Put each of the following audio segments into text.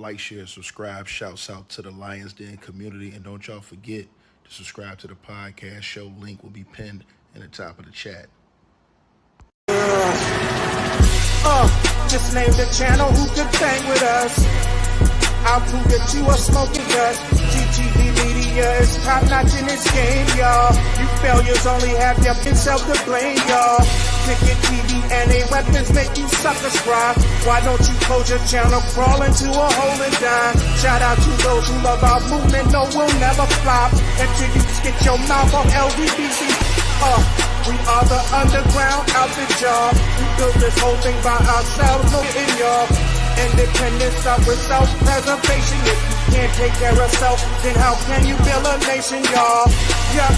like, share, subscribe. Shouts out to the Lions Den community. And don't y'all forget to subscribe to the podcast show. Link will be pinned in the top of the chat. Just name the channel who could bang with us. I'll prove that you are smoking dust. GTV Media is top notch in this game, y'all. You failures only have yourself to blame, y'all. Cricket TV and a weapons make you suckers cry. Why don't you close your channel, crawl into a hole and die? Shout out to those who love our movement, no, we'll never flop until you get your mouth on LDBC. We are the underground outfit, y'all. We built this whole thing by ourselves, no in y'all. Independence start with self-preservation. If you can't take care of self, then how can you build a nation, y'all? Yeah,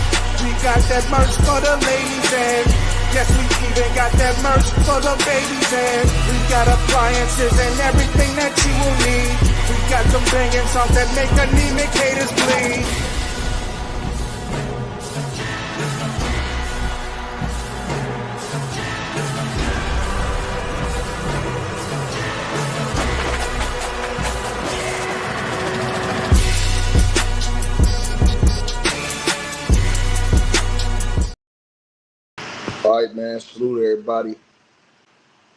we got that merch for the ladies and yes, we even got that merch for the babies and we got appliances and everything that you will need. We got some banging songs that make anemic haters bleed. All right, man. Salute everybody.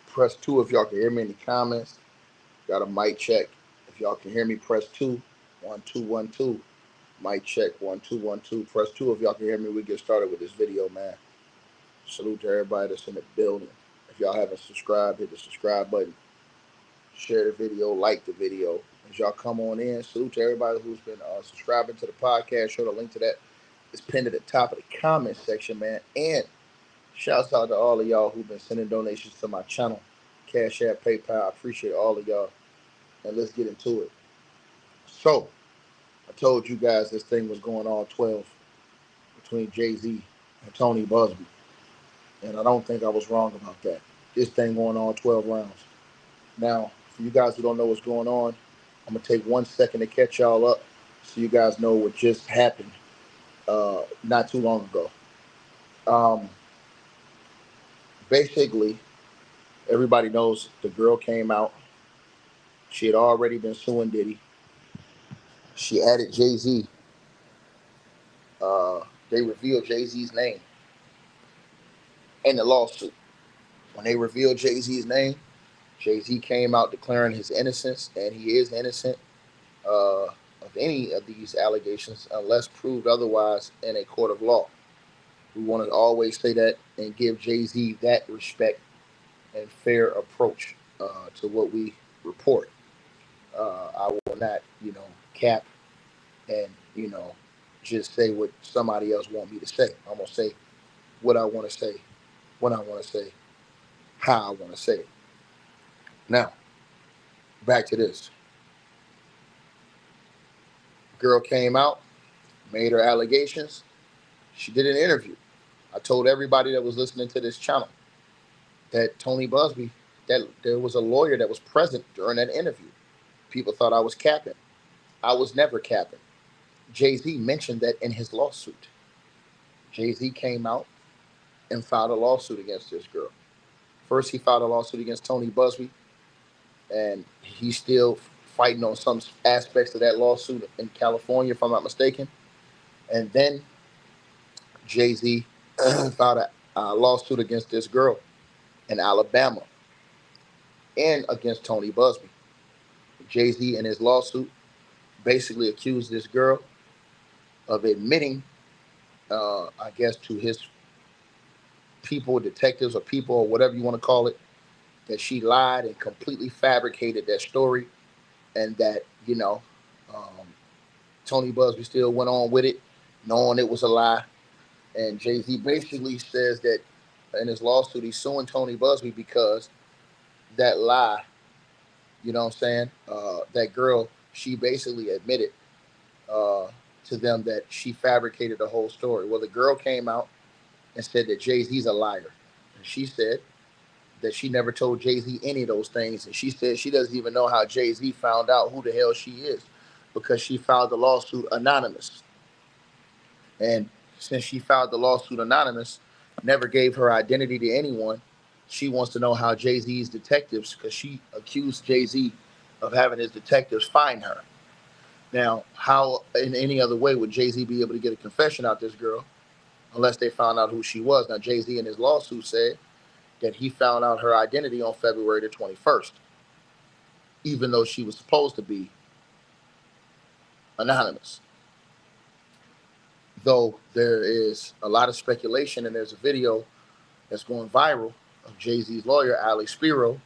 Press 2 if y'all can hear me in the comments. Got a mic check. If y'all can hear me, press 2. 1 2 1 2. Mic check. 1 2 1 2. Press 2 if y'all can hear me. We get started with this video, man. Salute to everybody that's in the building. If y'all haven't subscribed, hit the subscribe button. Share the video. Like the video. As y'all come on in, salute to everybody who's been subscribing to the podcast. Show the link to that. It's pinned at the top of the comment section, man. And shouts out to all of y'all who've been sending donations to my channel. Cash App, PayPal. I appreciate all of y'all. And let's get into it. So, I told you guys this thing was going on 12 between Jay-Z and Tony Busby. And I don't think I was wrong about that. This thing going on 12 rounds. Now, for you guys who don't know what's going on, I'm going to take 1 second to catch y'all up so you guys know what just happened not too long ago. Basically, everybody knows the girl came out. She had already been suing Diddy. She added Jay-Z. They revealed Jay-Z's name in the lawsuit. When they revealed Jay-Z's name, Jay-Z came out declaring his innocence, and he is innocent of any of these allegations unless proved otherwise in a court of law. We want to always say that and give Jay-Z that respect and fair approach to what we report. I will not, cap and, just say what somebody else want me to say. I'm going to say what I want to say, when I want to say, how I want to say it. Now, back to this. Girl came out, made her allegations. She did an interview. I told everybody that was listening to this channel that Tony Busby, that there was a lawyer that was present during that interview. People thought I was capping. I was never capping. Jay-Z mentioned that in his lawsuit. Jay-Z came out and filed a lawsuit against this girl. First, he filed a lawsuit against Tony Busby, and he's still fighting on some aspects of that lawsuit in California, if I'm not mistaken. And then Jay-Z filed a lawsuit against this girl in Alabama and against Tony Busby. Jay-Z in his lawsuit basically accused this girl of admitting, I guess, to his people, detectives or people or whatever you want to call it, that she lied and completely fabricated that story, and that, Tony Busby still went on with it, knowing it was a lie. And Jay-Z basically says that in his lawsuit, he's suing Tony Busby because that lie, you know what I'm saying? That girl, she basically admitted to them that she fabricated the whole story. Well, the girl came out and said that Jay-Z's a liar. And she said that she never told Jay-Z any of those things. And she said she doesn't even know how Jay-Z found out who the hell she is because she filed the lawsuit anonymous. And since she filed the lawsuit anonymous, never gave her identity to anyone, she wants to know how Jay-Z's detectives, because she accused Jay-Z of having his detectives find her. Now, how in any other way would Jay-Z be able to get a confession out this girl unless they found out who she was? Now, Jay-Z in his lawsuit said that he found out her identity on February the 21st, even though she was supposed to be anonymous. Though there is a lot of speculation, and there's a video that's going viral of Jay-Z's lawyer, Alex Spiro,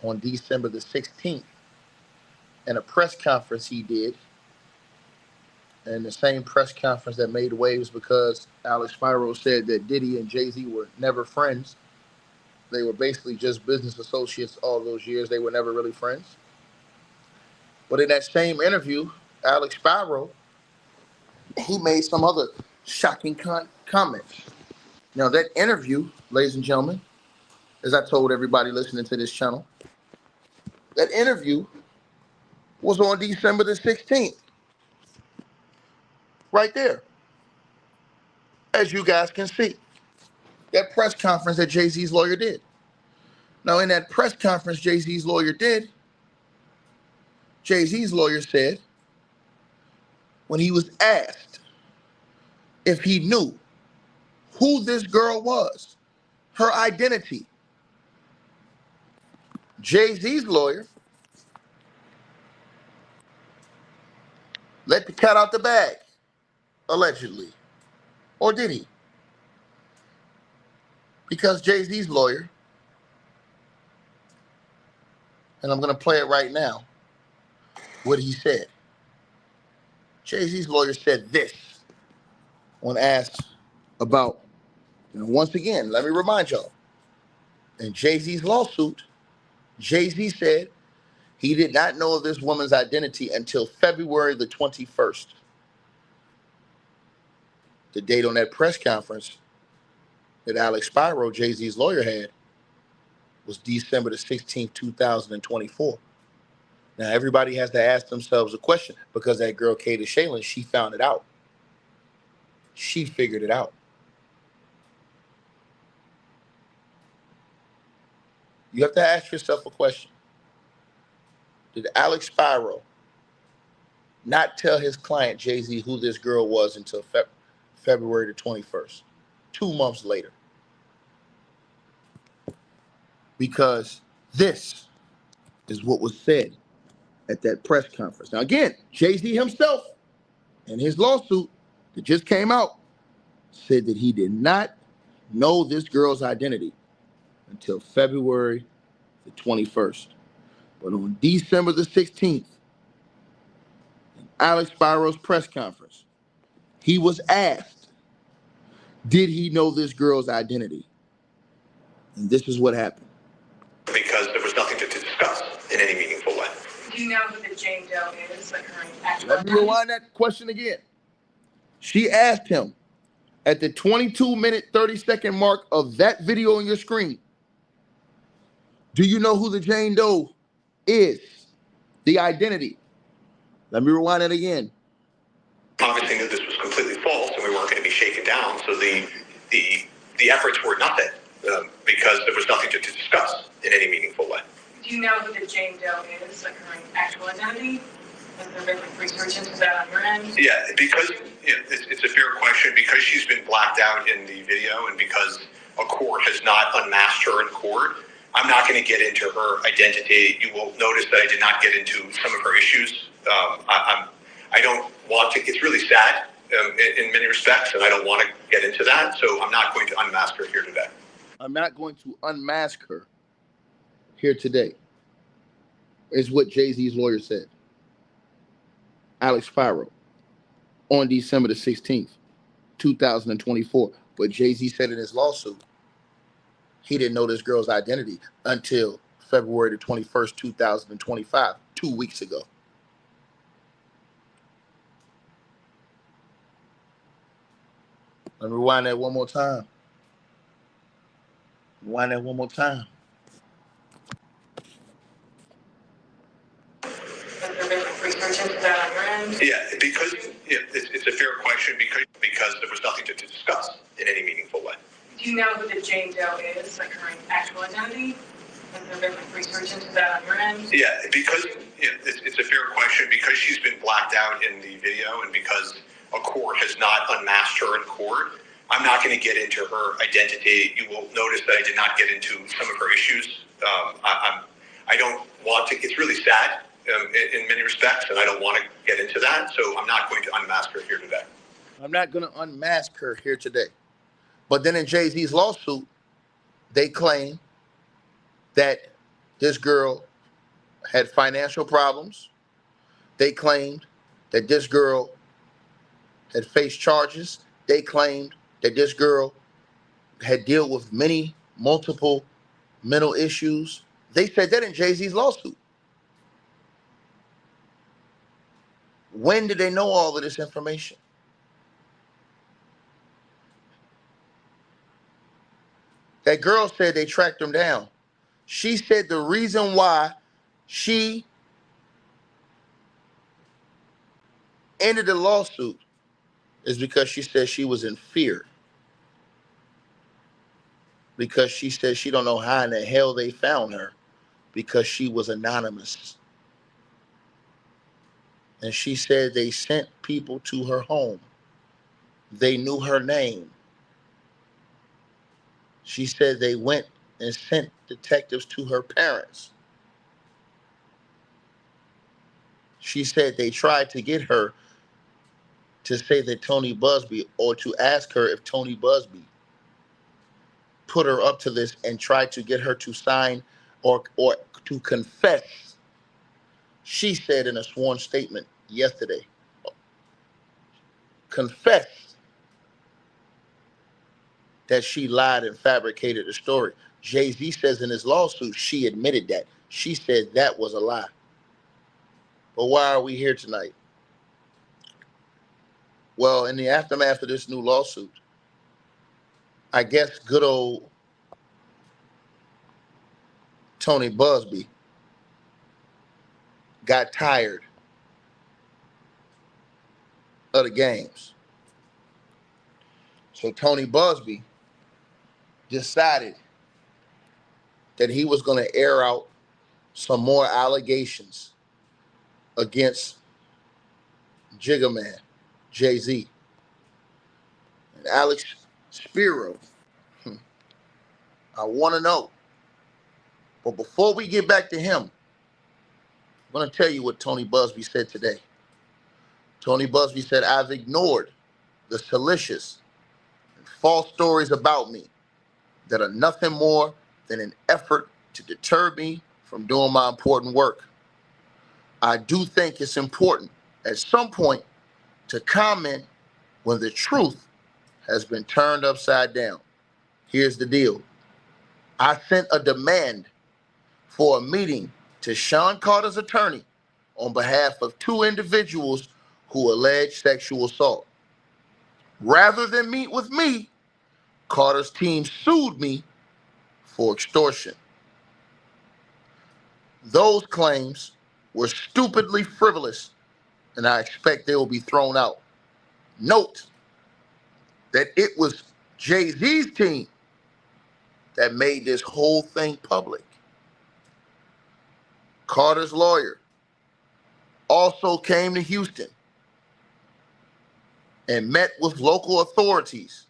on December the 16th in a press conference he did, and the same press conference that made waves because Alex Spiro said that Diddy and Jay-Z were never friends. They were basically just business associates all those years. They were never really friends. But in that same interview, Alex Spiro, he made some other shocking comments. Now, that interview, ladies and gentlemen, as I told everybody listening to this channel, that interview was on December the 16th. Right there. As you guys can see. That press conference that Jay-Z's lawyer did. Now, in that press conference Jay-Z's lawyer did, Jay-Z's lawyer said, when he was asked if he knew who this girl was, her identity, Jay-Z's lawyer let the cat out the bag, allegedly. Or did he? Because Jay-Z's lawyer, and I'm going to play it right now, what he said. Jay-Z's lawyer said this when asked about, once again, let me remind y'all, in Jay-Z's lawsuit, Jay-Z said he did not know of this woman's identity until February the 21st. The date on that press conference that Alex Spiro, Jay-Z's lawyer, had was December the 16th, 2024. Now, everybody has to ask themselves a question because that girl, Kata Shaylin, she found it out. She figured it out. You have to ask yourself a question. Did Alex Spiro not tell his client, Jay-Z, who this girl was until February the 21st, 2 months later? Because this is what was said at that press conference. Now, again, Jay-Z himself in his lawsuit that just came out said that he did not know this girl's identity until February the 21st. But on December the 16th, in Alex Spiro's press conference, he was asked, did he know this girl's identity? And this is what happened. Because there was nothing to discuss in any meaningful way. Do you know who the Jane Doe is? Like her actual Let me rewind that question again. She asked him at the 22-minute, 30-second mark of that video on your screen, do you know who the Jane Doe is? The identity. Let me rewind it again. Obviously knew this was completely false and we weren't going to be shaken down, so the efforts were nothing because there was nothing to discuss in any meaningful way. Do you know who the Jane Doe is? Like her actual identity? Has there been research into that on your end? Yeah, because it's a fair question. Because she's been blacked out in the video and because a court has not unmasked her in court, I'm not going to get into her identity. You will notice that I did not get into some of her issues. I don't want to. It's really sad in many respects, and I don't want to get into that. So I'm not going to unmask her here today. I'm not going to unmask her here today, is what Jay-Z's lawyer said. Alex Spiro on December the 16th, 2024. But Jay-Z said in his lawsuit, he didn't know this girl's identity until February the 21st, 2025, 2 weeks ago. Let me rewind that one more time. Rewind that one more time. Has there been research into that on your end? Yeah, because it's a fair question because there was nothing to discuss in any meaningful way. Do you know who the Jane Doe is? Like her actual identity? Has there been research into that on your end? Yeah, because Yeah, it's a fair question because she's been blacked out in the video and because a court has not unmasked her in court. I'm not going to get into her identity. You will notice that I did not get into some of her issues. I don't want to. It's really sad in many respects, and I don't want to get into that. So I'm not going to unmask her here today. I'm not going to unmask her here today. But then in Jay-Z's lawsuit, they claim that this girl had financial problems. They claimed that this girl had faced charges. They claimed that this girl had dealt with multiple mental issues. They said that in Jay-Z's lawsuit. When did they know all of this information? That girl said they tracked him down. She said the reason why she ended the lawsuit is because she said she was in fear. Because she said she don't know how in the hell they found her because she was anonymous. And she said they sent people to her home. They knew her name. She said they went and sent detectives to her parents. She said they tried to get her to say that Tony Busby, or to ask her if Tony Busby put her up to this and tried to get her to sign or to confess. She said in a sworn statement yesterday, confess that she lied and fabricated the story. Jay-Z says in his lawsuit, she admitted that. She said that was a lie. But why are we here tonight? Well, in the aftermath of this new lawsuit, I guess good old Tony Busby got tired of the games. So Tony Busby decided that he was going to air out some more allegations against Jigga Man, Jay-Z, and Alex Spiro. I want to know. But before we get back to him, I'm going to tell you what Tony Busby said today. Tony Busby said, I've ignored the salacious and false stories about me that are nothing more than an effort to deter me from doing my important work. I do think it's important at some point to comment when the truth has been turned upside down. Here's the deal. I sent a demand for a meeting to Sean Carter's attorney on behalf of two individuals who allege sexual assault. Rather than meet with me, Carter's team sued me for extortion. Those claims were stupidly frivolous, and I expect they will be thrown out. Note that it was Jay-Z's team that made this whole thing public. Carter's lawyer also came to Houston and met with local authorities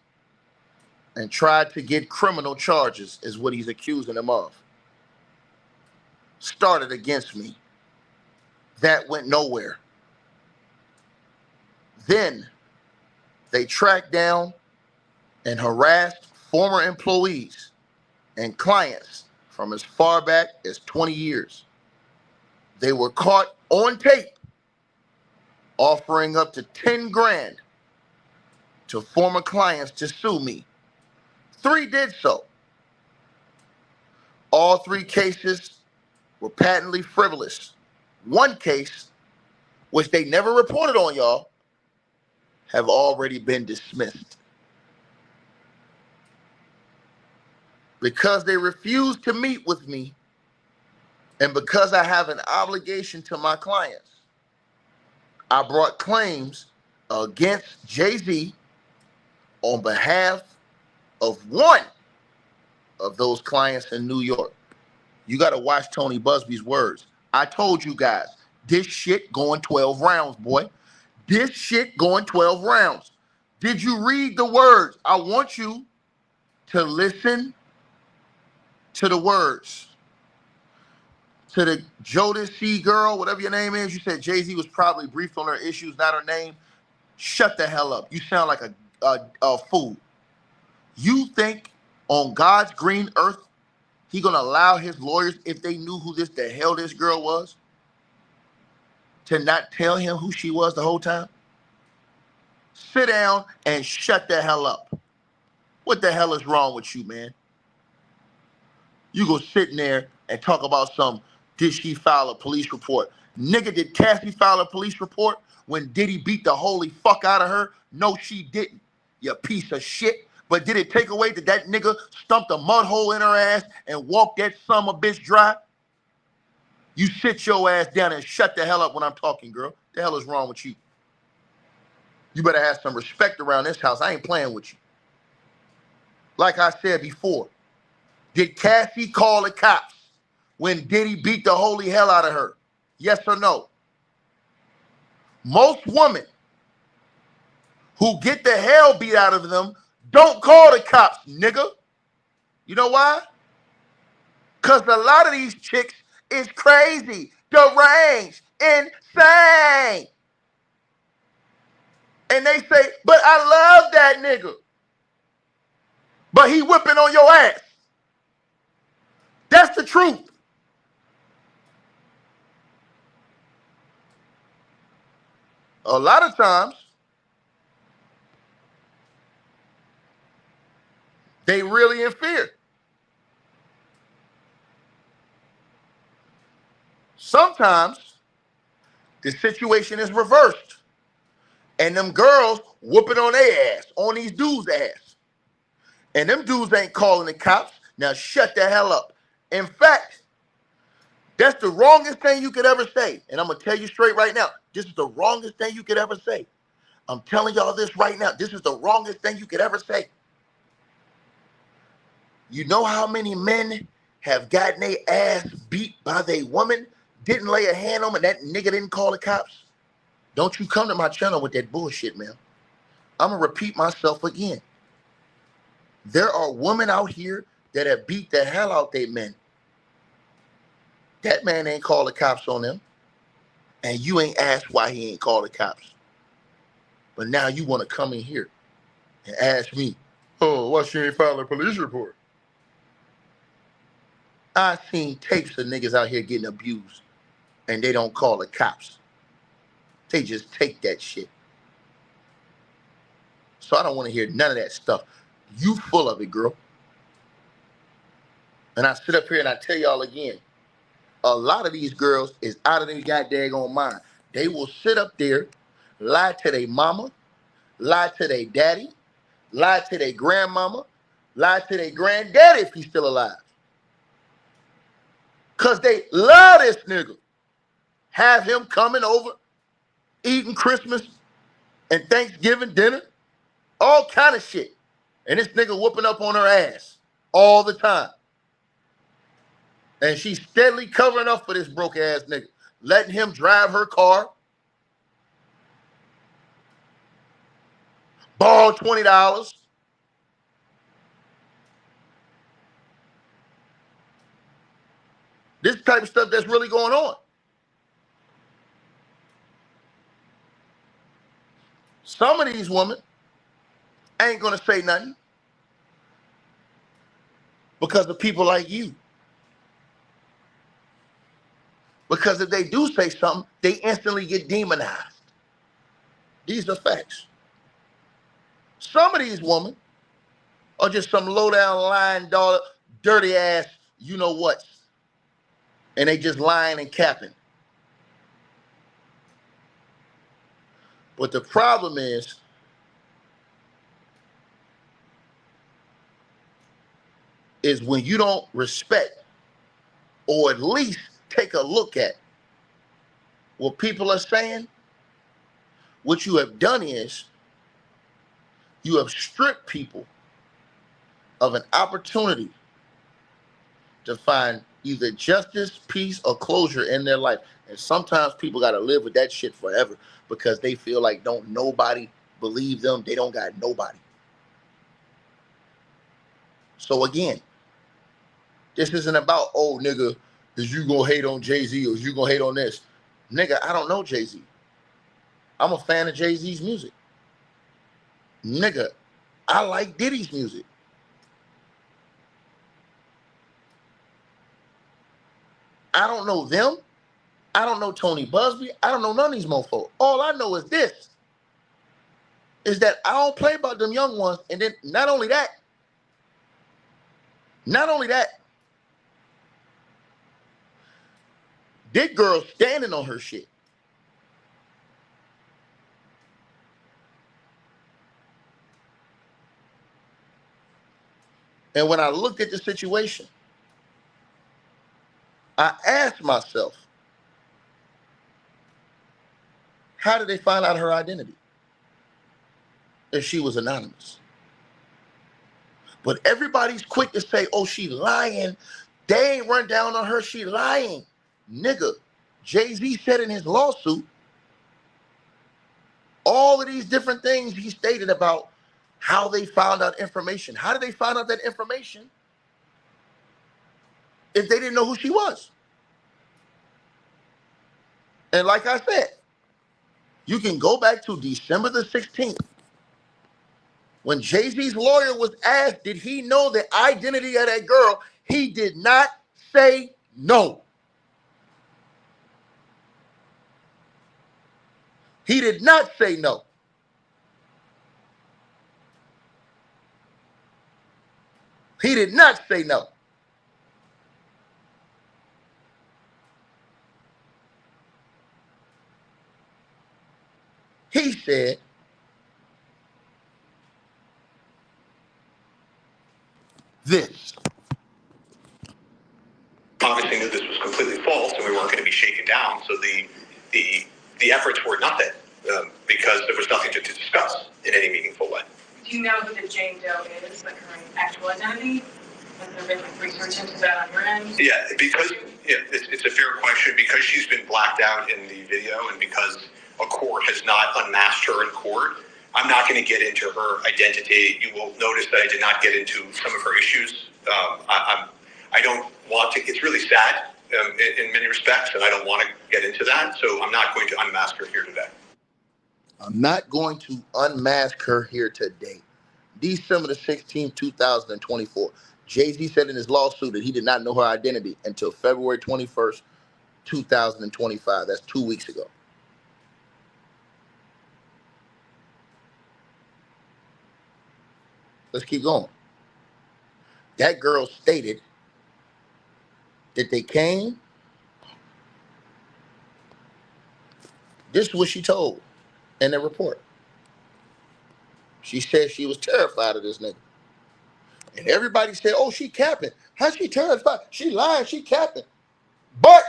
and tried to get criminal charges, is what he's accusing them of. Started against me. That went nowhere. Then they tracked down and harassed former employees and clients from as far back as 20 years. They were caught on tape offering up to 10 grand to former clients to sue me. 3 did so. All 3 cases were patently frivolous. 1 case, which they never reported on, y'all, have already been dismissed. Because they refused to meet with me, and because I have an obligation to my clients, I brought claims against Jay-Z on behalf of one of those clients in New York. You got to watch Tony Busby's words. I told you guys, This shit going 12 rounds, boy. This shit going 12 rounds. Did you read the words? I want you to listen to the words. To the Jodeci girl, whatever your name is, you said Jay-Z was probably briefed on her issues, not her name. Shut the hell up. You sound like a fool. You think on God's green earth, he gonna allow his lawyers, if they knew who the hell this girl was, to not tell him who she was the whole time? Sit down and shut the hell up. What the hell is wrong with you, man? You go sit in there and talk about did she file a police report? Nigga, did Cassie file a police report when Diddy beat the holy fuck out of her? No, she didn't, you piece of shit. But did it take away that nigga stumped a mud hole in her ass and walked that son of a bitch dry? You sit your ass down and shut the hell up when I'm talking, girl. The hell is wrong with you? You better have some respect around this house. I ain't playing with you. Like I said before, did Cassie call the cops when Diddy beat the holy hell out of her? Yes or no? Most women who get the hell beat out of them don't call the cops, nigga. You know why? Because a lot of these chicks is crazy, deranged, insane. And they say, but I love that nigga. But he whipping on your ass. That's the truth. A lot of times, they really in fear. Sometimes the situation is reversed. And them girls whooping on their ass, on these dudes' ass. And them dudes ain't calling the cops. Now shut the hell up. In fact, that's the wrongest thing you could ever say. And I'm going to tell you straight right now. This is the wrongest thing you could ever say. I'm telling y'all this right now. This is the wrongest thing you could ever say. You know how many men have gotten their ass beat by their woman, didn't lay a hand on them, and that nigga didn't call the cops? Don't you come to my channel with that bullshit, man. I'm going to repeat myself again. There are women out here that have beat the hell out their men. That man ain't called the cops on them. And you ain't asked why he ain't called the cops. But now you want to come in here and ask me, oh, why she ain't filed a police report? I seen tapes of niggas out here getting abused and they don't call the cops. They just take that shit. So I don't want to hear none of that stuff. You full of it, girl. And I sit up here and I tell y'all again, a lot of these girls is out of their goddamn mind. They will sit up there, lie to their mama, lie to their daddy, lie to their grandmama, lie to their granddaddy if he's still alive. Because they love this nigga. Have him coming over, eating Christmas and Thanksgiving dinner, all kind of shit. And this nigga whooping up on her ass all the time. And she's steadily covering up for this broke ass nigga, letting him drive her car, borrow $20. This type of stuff that's really going on. Some of these women ain't gonna say nothing because of people like you. Because if they do say something, they instantly get demonized. These are facts. Some of these women are just some low-down, lying, daughter, dirty ass, you know what? And they just lying and capping. But the problem is when you don't respect or at least take a look at what people are saying, what you have done is you have stripped people of an opportunity to find either justice, peace, or closure in their life. And sometimes people got to live with that shit forever because they feel like don't nobody believe them. They don't got nobody. So again, this isn't about, oh, nigga, is you gonna hate on Jay-Z or is you gonna hate on this? Nigga, I don't know Jay-Z. I'm a fan of Jay-Z's music. Nigga, I like Diddy's music. I don't know them. I don't know Tony Buzbee. I don't know none of these mofos. All I know is this, is that I don't play about them young ones. And then not only that, this girl standing on her shit. And when I looked at the situation, I asked myself, how did they find out her identity if she was anonymous? But everybody's quick to say, oh, she lying. They ain't run down on her. She lying. Nigga, Jay-Z said in his lawsuit, all of these different things he stated about how they found out information. How did they find out that information if they didn't know who she was? And like I said, you can go back to December the 16th when Jay-Z's lawyer was asked, did he know the identity of that girl? He did not say no. He did not say no. He did not say no. He said this. Obviously knew this was completely false and we weren't going to be shaken down. So the efforts were nothing because there was nothing to discuss in any meaningful way. Do you know who the Jane Doe is, like her actual identity? Has there been like research into that on your end? Yeah, because it's a fair question. Because she's been blacked out in the video and because a court has not unmasked her in court, I'm not going to get into her identity. You will notice that I did not get into some of her issues. I don't want to. It's really sad in many respects, and I don't want to get into that. So I'm not going to unmask her here today. I'm not going to unmask her here today. December the 16th, 2024. Jay-Z said in his lawsuit that he did not know her identity until February 21st, 2025. That's 2 weeks ago. Let's keep going. That girl stated that they came. This is what she told in the report. She said she was terrified of this nigga. And everybody said, oh, she capping. How's she terrified? She lying, she capping. But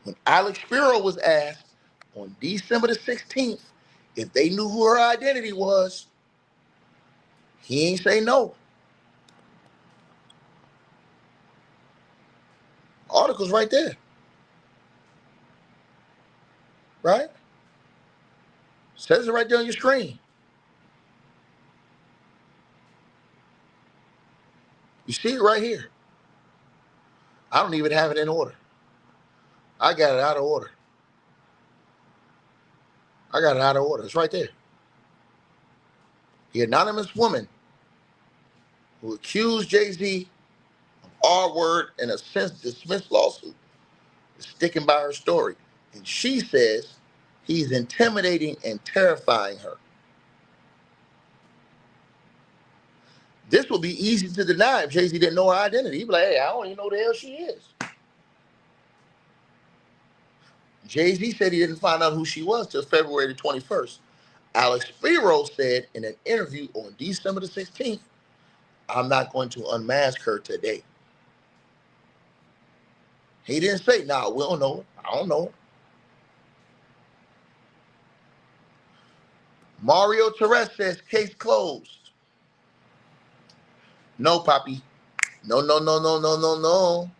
when Alex Spiro was asked on December the 16th if they knew who her identity was, he ain't say no. Article's right there. Right? Says it right there on your screen. You see it right here. I don't even have it in order. I got it out of order. It's right there. The anonymous woman who accused Jay-Z of R-word in a since dismissed lawsuit is sticking by her story. And she says he's intimidating and terrifying her. This would be easy to deny if Jay-Z didn't know her identity. He'd be like, hey, I don't even know who the hell she is. Jay-Z said he didn't find out who she was till February the 21st. Alex Spiro said in an interview on December the 16th, I'm not going to unmask her today. He didn't say, nah, we don't know her. I don't know her. Mario Torres says case closed. No, Poppy. No, no, no, no, no, no, no.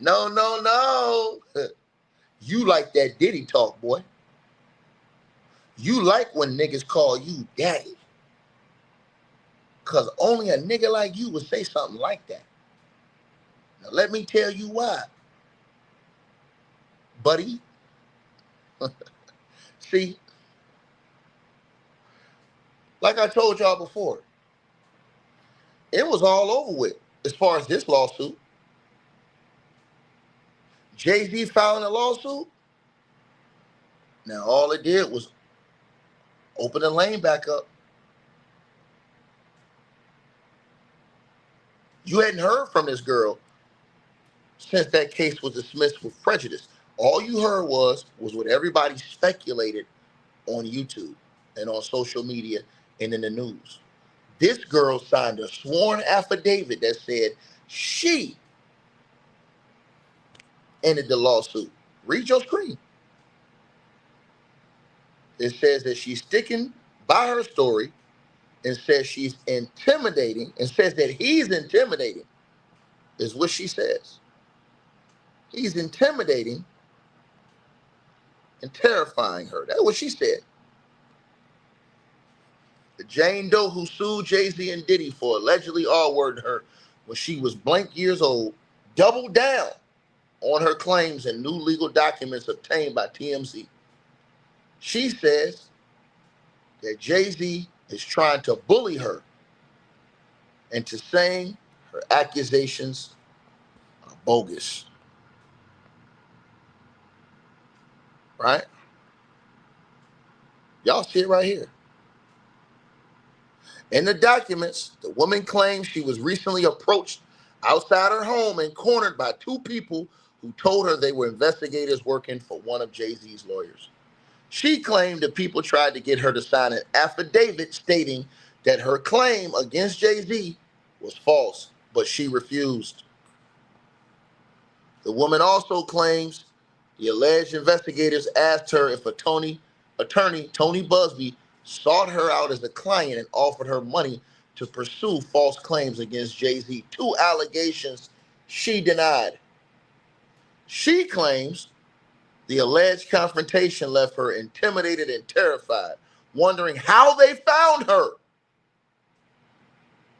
No, no, no. You like that Diddy talk, boy. You like when niggas call you daddy. Because only a nigga like you would say something like that. Now, let me tell you why, buddy. See, like I told y'all before, it was all over with as far as this lawsuit. Jay-Z filing a lawsuit. Now, all it did was open the lane back up. You hadn't heard from this girl since that case was dismissed with prejudice. All you heard was what everybody speculated on YouTube and on social media and in the news. This girl signed a sworn affidavit that said she ended the lawsuit. Read your screen. It says that she's sticking by her story and says she's intimidating and says that he's intimidating, is what she says. He's intimidating and terrifying her. That's what she said. The Jane Doe who sued Jay-Z and Diddy for allegedly R-wording her when she was blank years old doubled down on her claims in new legal documents obtained by TMZ. She says that Jay-Z is trying to bully her into saying her accusations are bogus. Right? Y'all see it right here. In the documents, the woman claims she was recently approached outside her home and cornered by two people who told her they were investigators working for one of Jay-Z's lawyers. She claimed the people tried to get her to sign an affidavit stating that her claim against Jay-Z was false, but she refused. The woman also claims the alleged investigators asked her if attorney Tony Buzbee sought her out as a client and offered her money to pursue false claims against Jay-Z, two allegations she denied. She claims the alleged confrontation left her intimidated and terrified, wondering how they found her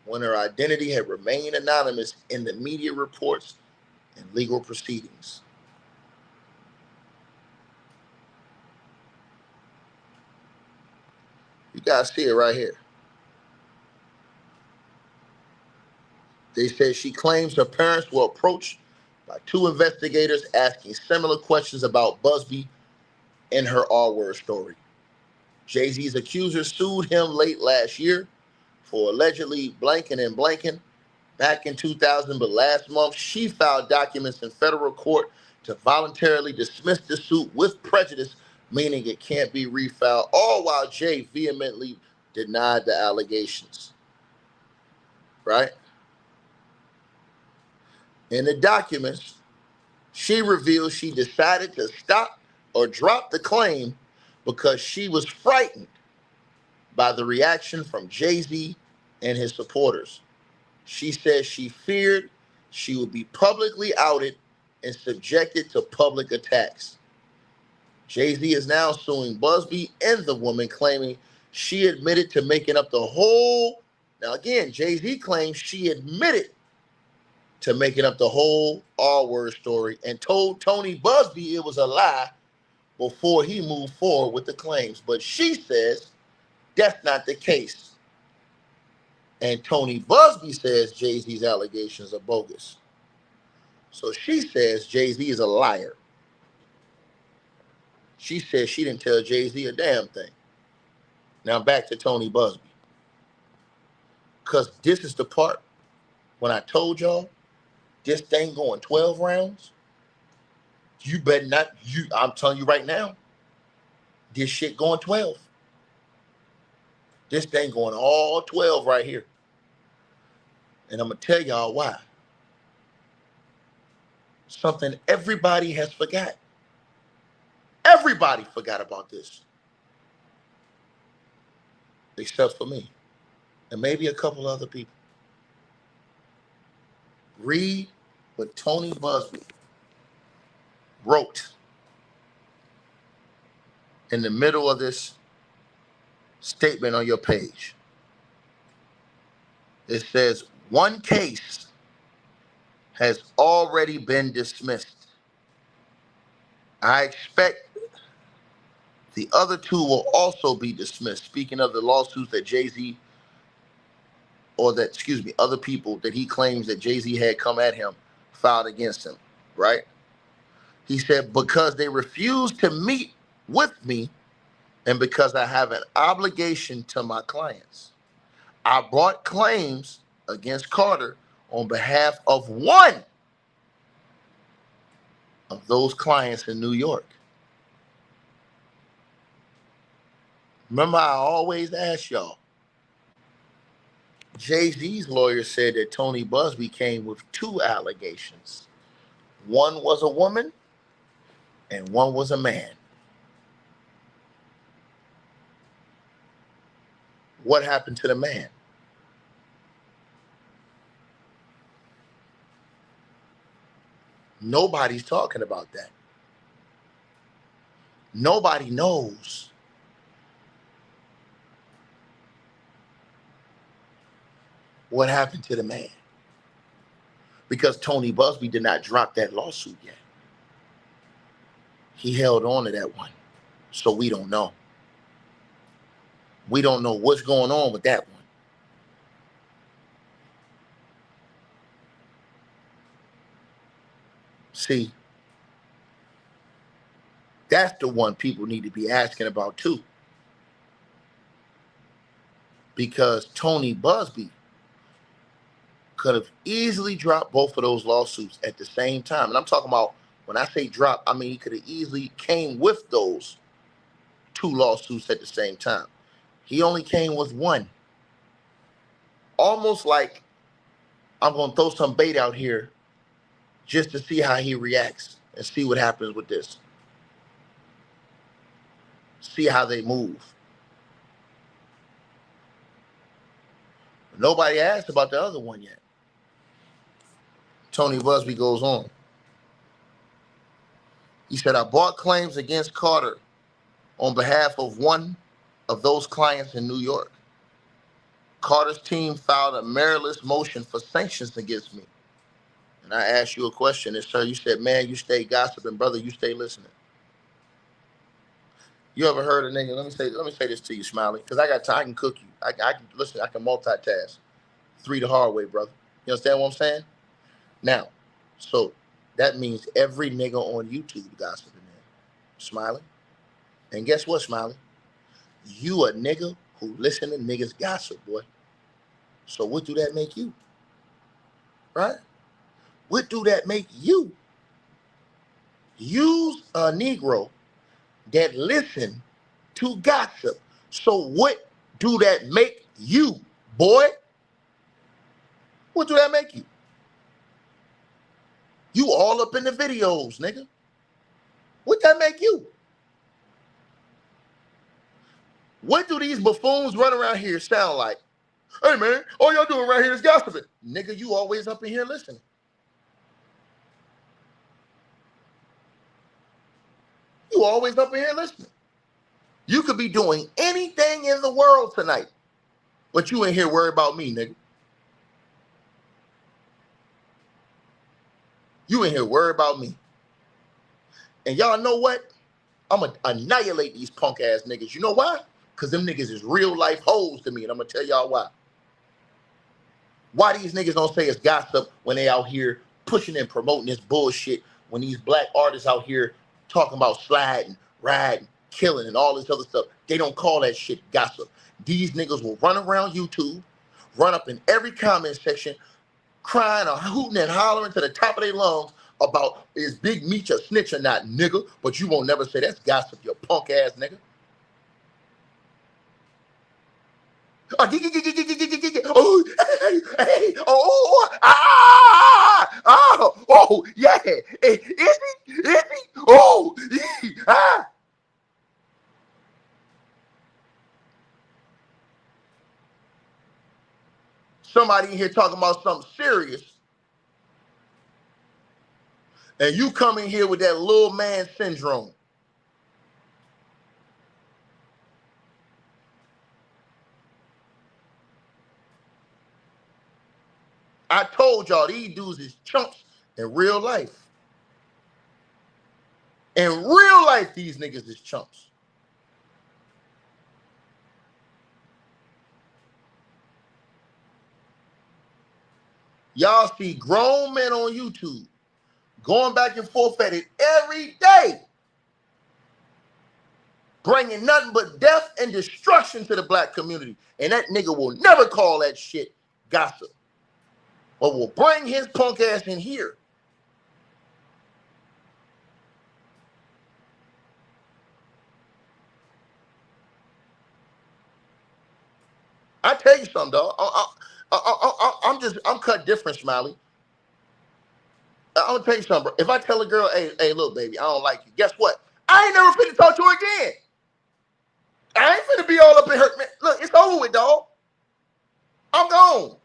when her identity had remained anonymous in the media reports and legal proceedings. You guys see it right here. They said she claims her parents were approached by two investigators asking similar questions about Busby in her R-word story. Jay-Z's accusers sued him late last year for allegedly blanking and blanking back in 2000, but last month she filed documents in federal court to voluntarily dismiss the suit with prejudice, meaning it can't be refiled, all while Jay vehemently denied the allegations. Right? In the documents, she reveals she decided to stop or drop the claim because she was frightened by the reaction from Jay-Z and his supporters. She says she feared she would be publicly outed and subjected to public attacks. Jay-Z is now suing Busby and the woman, claiming she admitted to making up the whole. Now again, Jay-Z claims she admitted to making up the whole R-word story and told Tony Busby it was a lie before he moved forward with the claims. But she says that's not the case. And Tony Busby says Jay-Z's allegations are bogus. So she says Jay-Z is a liar. She says she didn't tell Jay-Z a damn thing. Now back to Tony Busby. Because this is the part when I told y'all this thing going 12 rounds. You better not, I'm telling you right now, this shit going 12. This thing going all 12 right here. And I'm going to tell y'all why. Something everybody has forgot. Everybody forgot about this. Except for me and maybe a couple other people. Read what Tony Buzbee wrote in the middle of this statement on your page. It says, one case has already been dismissed. I expect the other two will also be dismissed. Speaking of the lawsuits that Jay-Z, other people that he claims that Jay-Z had come at him, filed against him, right? He said, because they refused to meet with me and because I have an obligation to my clients, I brought claims against Carter on behalf of one of those clients in New York. Remember, I always ask y'all, Jay-Z's lawyer said that Tony Buzbee came with two allegations. One was a woman and one was a man. What happened to the man? Nobody's talking about that. Nobody knows. What happened to the man? Because Tony Buzbee did not drop that lawsuit yet. He held on to that one. So we don't know. We don't know what's going on with that one. See, that's the one people need to be asking about too. Because Tony Buzbee could have easily dropped both of those lawsuits at the same time. And I'm talking about, when I say drop, I mean he could have easily came with those two lawsuits at the same time. He only came with one. Almost like, I'm going to throw some bait out here just to see how he reacts and see what happens with this. See how they move. Nobody asked about the other one yet. Tony Busby goes on. He said, I brought claims against Carter on behalf of one of those clients in New York. Carter's team filed a meritless motion for sanctions against me. And I asked you a question, and sir, you said, man, you stay gossiping, brother, you stay listening. You ever heard a nigga? Let me say this to you, Smiley, because I got time. I can cook you. I can listen. I can multitask. 3 the hard way, brother. You understand what I'm saying? Now, so that means every nigga on YouTube gossiping, man. Smiley. And guess what, Smiley? You a nigga who listen to niggas gossip, boy. So what do that make you? Right? What do that make you? Use a Negro that listen to gossip. So what do that make you, boy? What do that make you? You all up in the videos, nigga. What that make you? What do these buffoons run around here sound like? Hey, man, all y'all doing right here is gossiping. Nigga, you always up in here listening. You always up in here listening. You could be doing anything in the world tonight, but you ain't here worried about me, nigga. You ain't here worried about me. And y'all know what? I'm going to annihilate these punk ass niggas. You know why? Because them niggas is real life hoes to me, and I'm going to tell y'all why. Why these niggas don't say it's gossip when they out here pushing and promoting this bullshit, when these black artists out here talking about sliding, riding, killing, and all this other stuff. They don't call that shit gossip. These niggas will run around YouTube, run up in every comment section, crying or hooting and hollering to the top of their lungs about is Big Meech a snitch or not, nigga. But you won't never say that's gossip, you punk ass nigga. Oh, hey, oh, yeah. Is he? Oh, ah. somebody in here talking about something serious, and you come in here with that little man syndrome. I told y'all these dudes is chumps in real life. In real life, these niggas is chumps. Y'all see grown men on YouTube going back and forth at it every day, bringing nothing but death and destruction to the black community. And that nigga will never call that shit gossip, but will bring his punk ass in here. I tell you something, dog. I'm cut different, Smiley. I'm gonna tell you something, bro. If I tell a girl, hey, look, baby, I don't like you, guess what? I ain't never finna talk to her again. I ain't finna be all up in her. Man, look, it's over with, dog. I'm gone.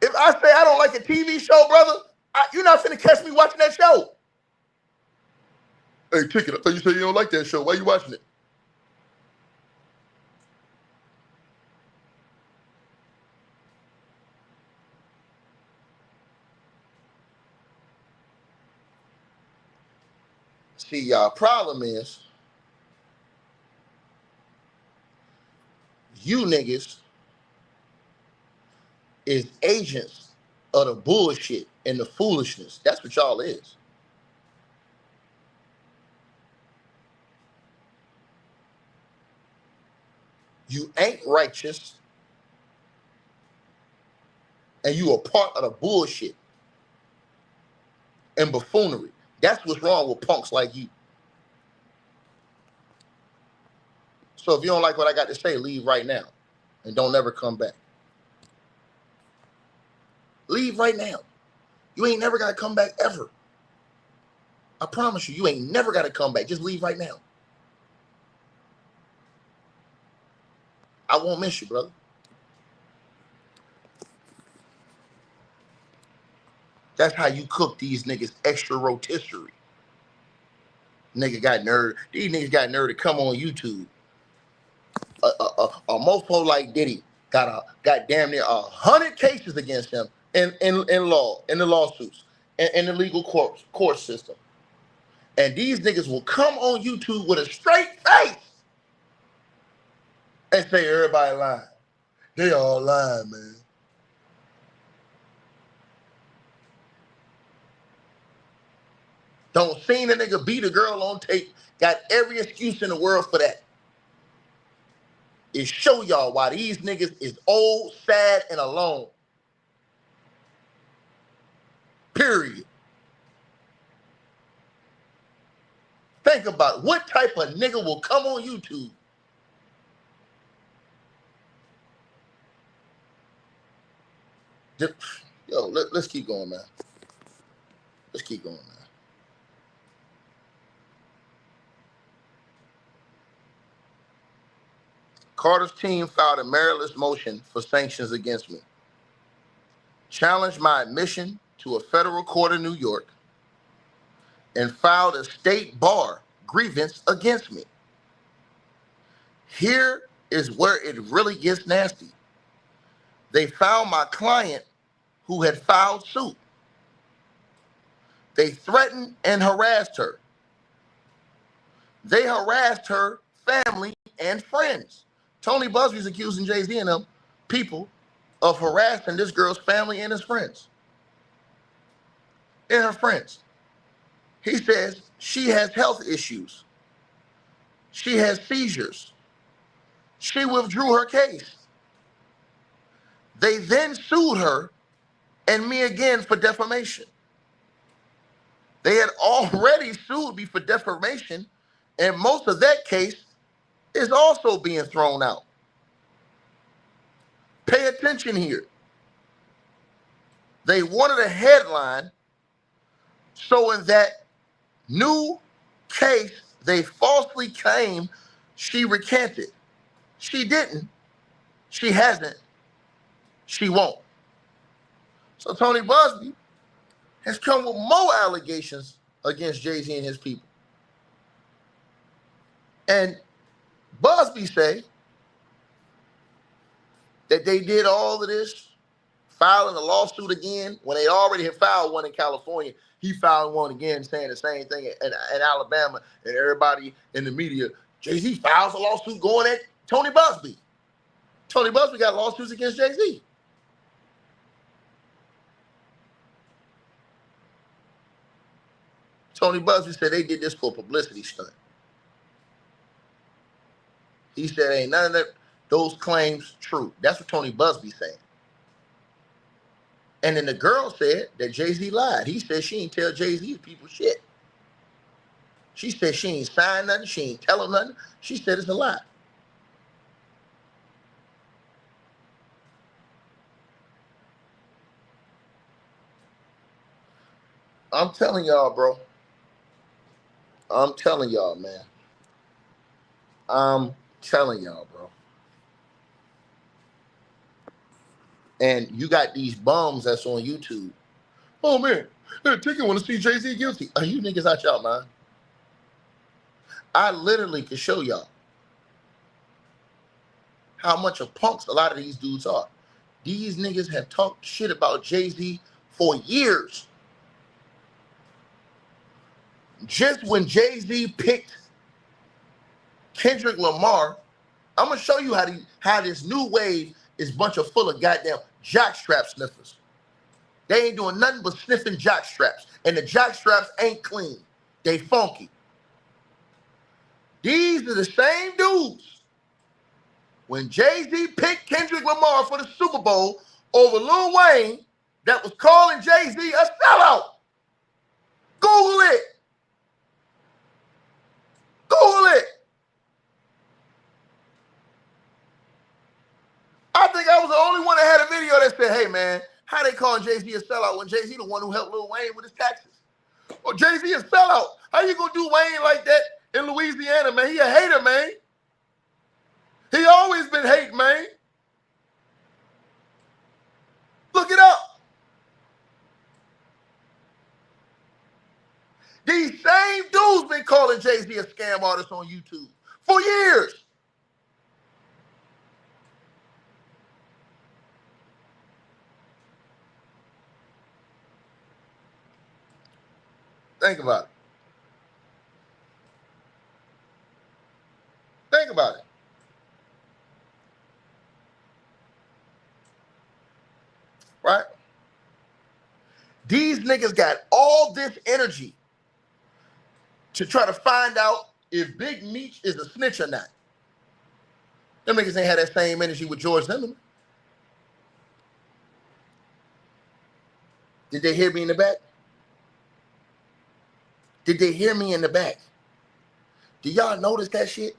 If I say I don't like a TV show, brother, you're not finna catch me watching that show. Hey, Ticket, I thought you said you don't like that show. Why you watching it? See, y'all, problem is, you niggas is agents of the bullshit and the foolishness. That's what y'all is. You ain't righteous, and you are part of the bullshit and buffoonery. That's what's wrong with punks like you. So if you don't like what I got to say, leave right now and don't ever come back. Leave right now. You ain't never got to come back ever. I promise you, you ain't never got to come back. Just leave right now. I won't miss you, brother. That's how you cook these niggas extra rotisserie. Nigga got nerve. These niggas got nerve to come on YouTube. A mofo like Diddy got damn near 100 cases against him in the lawsuits and in the legal court system. And these niggas will come on YouTube with a straight face and say everybody lying. They all lying, man. Don't seen a nigga beat a girl on tape. Got every excuse in the world for that. It show y'all why these niggas is old, sad, and alone. Period. Think about it. What type of nigga will come on YouTube yo, let's keep going, man. Let's keep going, man. Carter's team filed a meritless motion for sanctions against me. Challenged my admission to a federal court in New York and filed a state bar grievance against me. Here is where it really gets nasty. They found my client who had filed suit. They threatened and harassed her. They harassed her family and friends. Tony Buzbee's accusing Jay-Z and them people of harassing this girl's family and his friends. And her friends. He says she has health issues. She has seizures. She withdrew her case. They then sued her and me again for defamation. They had already sued me for defamation, and most of that case is also being thrown out. Pay attention here. They wanted a headline, so in that new case, they falsely claim she recanted. She didn't. She hasn't. She won't. So Tony Busby has come with more allegations against Jay-Z and his people. And Busby say that they did all of this, filing a lawsuit again when they already had filed one in California. He filed one again saying the same thing in Alabama, and everybody in the media, Jay-Z files a lawsuit going at Tony Busby. Tony Busby got lawsuits against Jay-Z. Tony Busby said they did this for a publicity stunt. He said ain't none of those claims true. That's what Tony Busby said. And then the girl said that Jay-Z lied. He said she ain't tell Jay-Z people shit. She said she ain't signed nothing. She ain't tell him nothing. She said it's a lie. I'm telling y'all, bro. I'm telling y'all, man. I'm telling y'all, bro. And you got these bums that's on YouTube. Oh, man. Ticket want to see Jay-Z guilty. Are you niggas out y'all mind? I literally could show y'all how much of punks a lot of these dudes are. These niggas have talked shit about Jay-Z for years. Just when Jay-Z picked Kendrick Lamar, I'm gonna show you how this new wave is full of goddamn jockstrap sniffers. They ain't doing nothing but sniffing jockstraps, and the jockstraps ain't clean. They funky. These are the same dudes. When Jay-Z picked Kendrick Lamar for the Super Bowl over Lil Wayne, that was calling Jay-Z a sellout. Google it. Google it. I think I was the only one that had a video that said, hey, man, how they calling Jay-Z a sellout when Jay-Z the one who helped Lil Wayne with his taxes? Well, Jay-Z a sellout. How you gonna do Wayne like that in Louisiana, man? He a hater, man. He always been hate, man. Look it up. These same dudes been calling Jay-Z a scam artist on YouTube for years. Think about it. Think about it. Right? These niggas got all this energy to try to find out if Big Meech is a snitch or not. Them niggas ain't had that same energy with George Zimmerman. Did they hear me in the back? Did they hear me in the back? Do y'all notice that shit?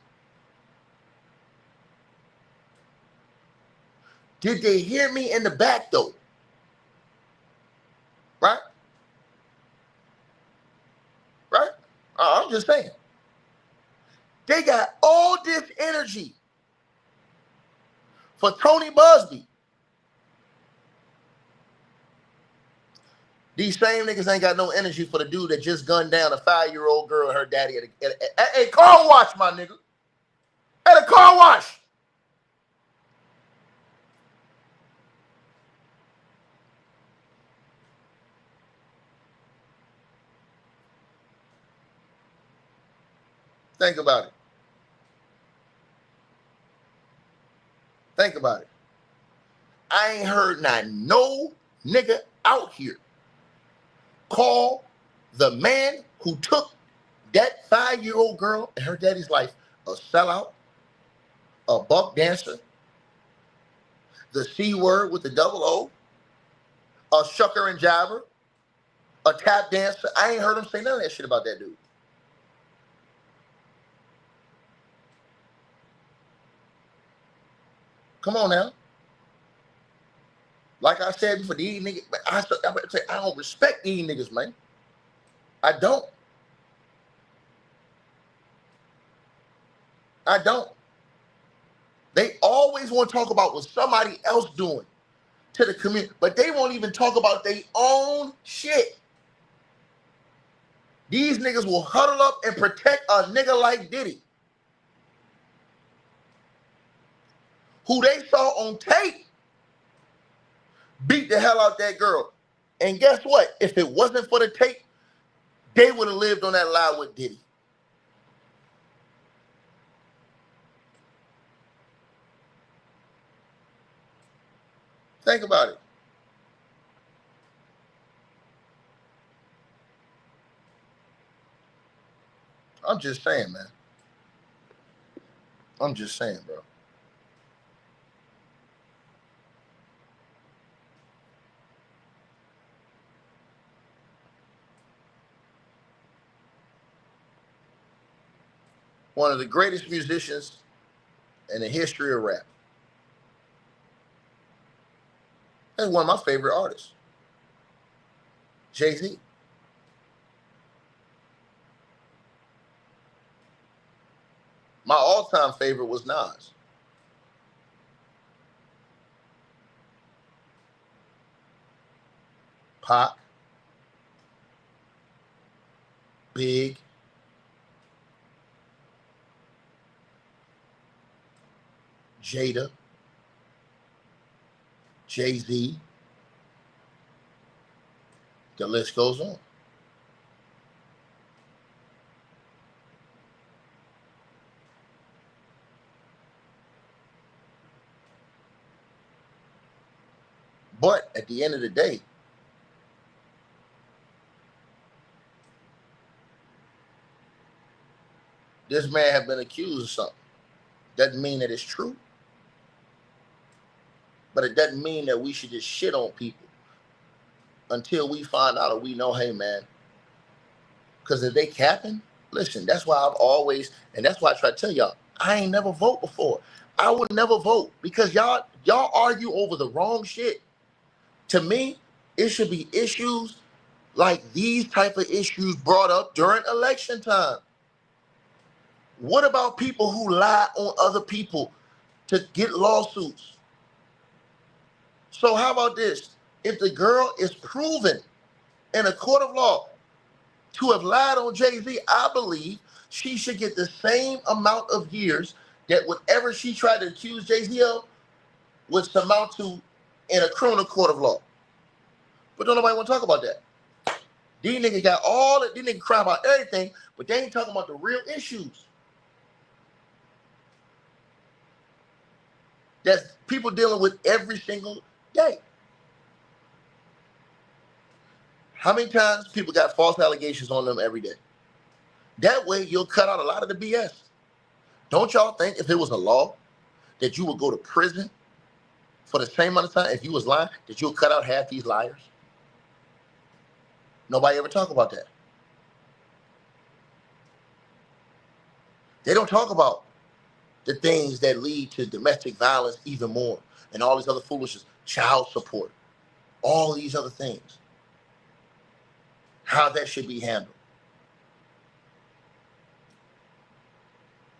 Did they hear me in the back, though? Right? Right? I'm just saying. They got all this energy for Tony Busby. These same niggas ain't got no energy for the dude that just gunned down a 5-year-old girl and her daddy at a car wash, my nigga. At a car wash. Think about it. Think about it. I ain't heard not no nigga out here call the man who took that 5-year-old girl and her daddy's life a sellout, a buck dancer, the C word with the double O, a shucker and jabber, a tap dancer. I ain't heard him say none of that shit about that dude. Come on now. Like I said before, these niggas, I don't respect these niggas, man. I don't. I don't. They always want to talk about what somebody else doing to the community, but they won't even talk about their own shit. These niggas will huddle up and protect a nigga like Diddy, who they saw on tape beat the hell out that girl. And guess what? If it wasn't for the tape, they would have lived on that lie with Diddy. Think about it. I'm just saying, man. I'm just saying, bro. One of the greatest musicians in the history of rap. That's one of my favorite artists. Jay-Z. My all-time favorite was Nas. Pac. Big. Jada. Jay-Z. The list goes on. But at the end of the day, this man have been accused of something. Doesn't mean that it's true. But it doesn't mean that we should just shit on people until we find out or we know, hey, man. Because if they capping, listen, that's why I've always, and that's why I try to tell y'all, I ain't never vote before. I would never vote because y'all argue over the wrong shit. To me, it should be issues like these type of issues brought up during election time. What about people who lie on other people to get lawsuits? So how about this? If the girl is proven in a court of law to have lied on Jay-Z, I believe she should get the same amount of years that whatever she tried to accuse Jay-Z of would amount to in a criminal court of law. But don't nobody want to talk about that. These niggas got all that. These niggas cry about everything, but they ain't talking about the real issues. That's people dealing with every single day. How many times people got false allegations on them every day? That way you'll cut out a lot of the BS. Don't y'all think if it was a law that you would go to prison for the same amount of time if you was lying, that you'll cut out half these liars? Nobody ever talk about that. They don't talk about the things that lead to domestic violence even more and all these other foolishness, child support, all these other things, how that should be handled.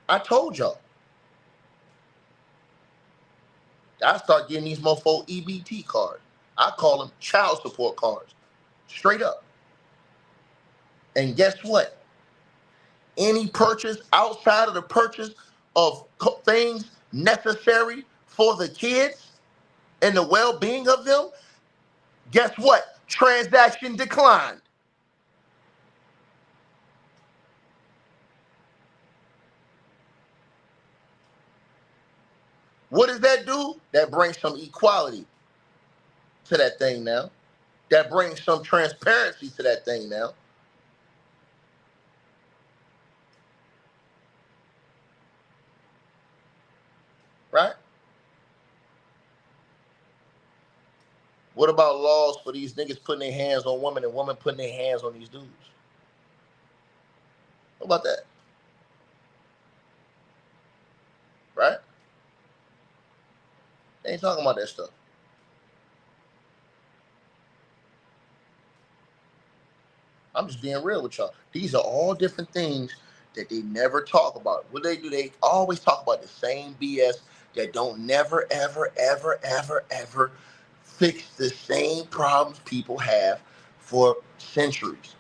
I told y'all. I start getting these mofo EBT cards. I call them child support cards, straight up. And guess what? Any purchase outside of the purchase of things necessary for the kids and the well-being of them, guess what? Transaction declined. What does that do? That brings some equality to that thing now. That brings some transparency to that thing now. Right? What about laws for these niggas putting their hands on women and women putting their hands on these dudes? What about that? Right? They ain't talking about that stuff. I'm just being real with y'all. These are all different things that they never talk about. What they do, they always talk about the same BS that don't never, ever, ever, ever, ever fix the same problems people have for centuries.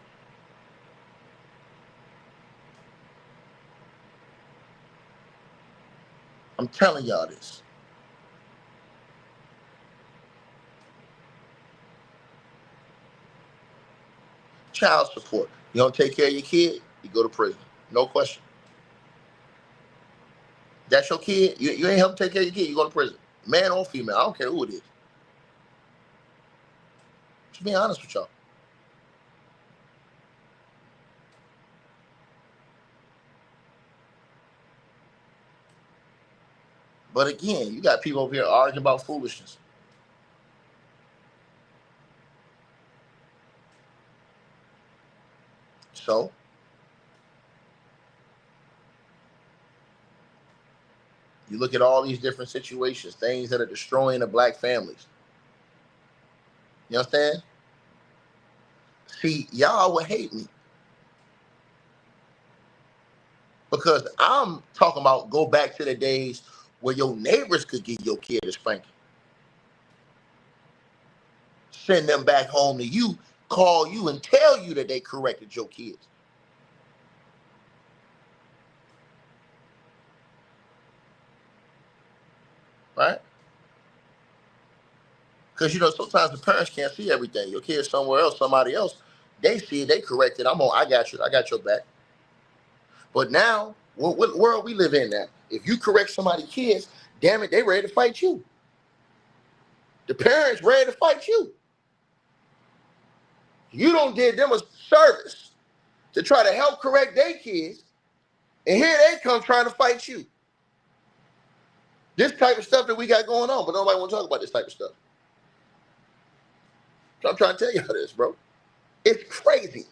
I'm telling y'all this. Child support. You don't take care of your kid, you go to prison. No question. That's your kid. You ain't help take care of your kid, you go to prison. Man or female, I don't care who it is. Just being honest with y'all. But again, you got people over here arguing about foolishness. So, you look at all these different situations, things that are destroying the black families. You understand? See, y'all would hate me. Because I'm talking about go back to the days where your neighbors could give your kid a spanking. Send them back home to you, call you and tell you that they corrected your kids. Right? Because, sometimes the parents can't see everything. Your kid's somewhere else, somebody else. They see it, they correct it. I got you. I got your back. But now, what world we live in now? If you correct somebody's kids, damn it, they ready to fight you. The parents ready to fight you. You don't did them a service to try to help correct their kids, and here they come trying to fight you. This type of stuff that we got going on, but nobody want to talk about this type of stuff. So I'm trying to tell y'all this, bro. It's crazy.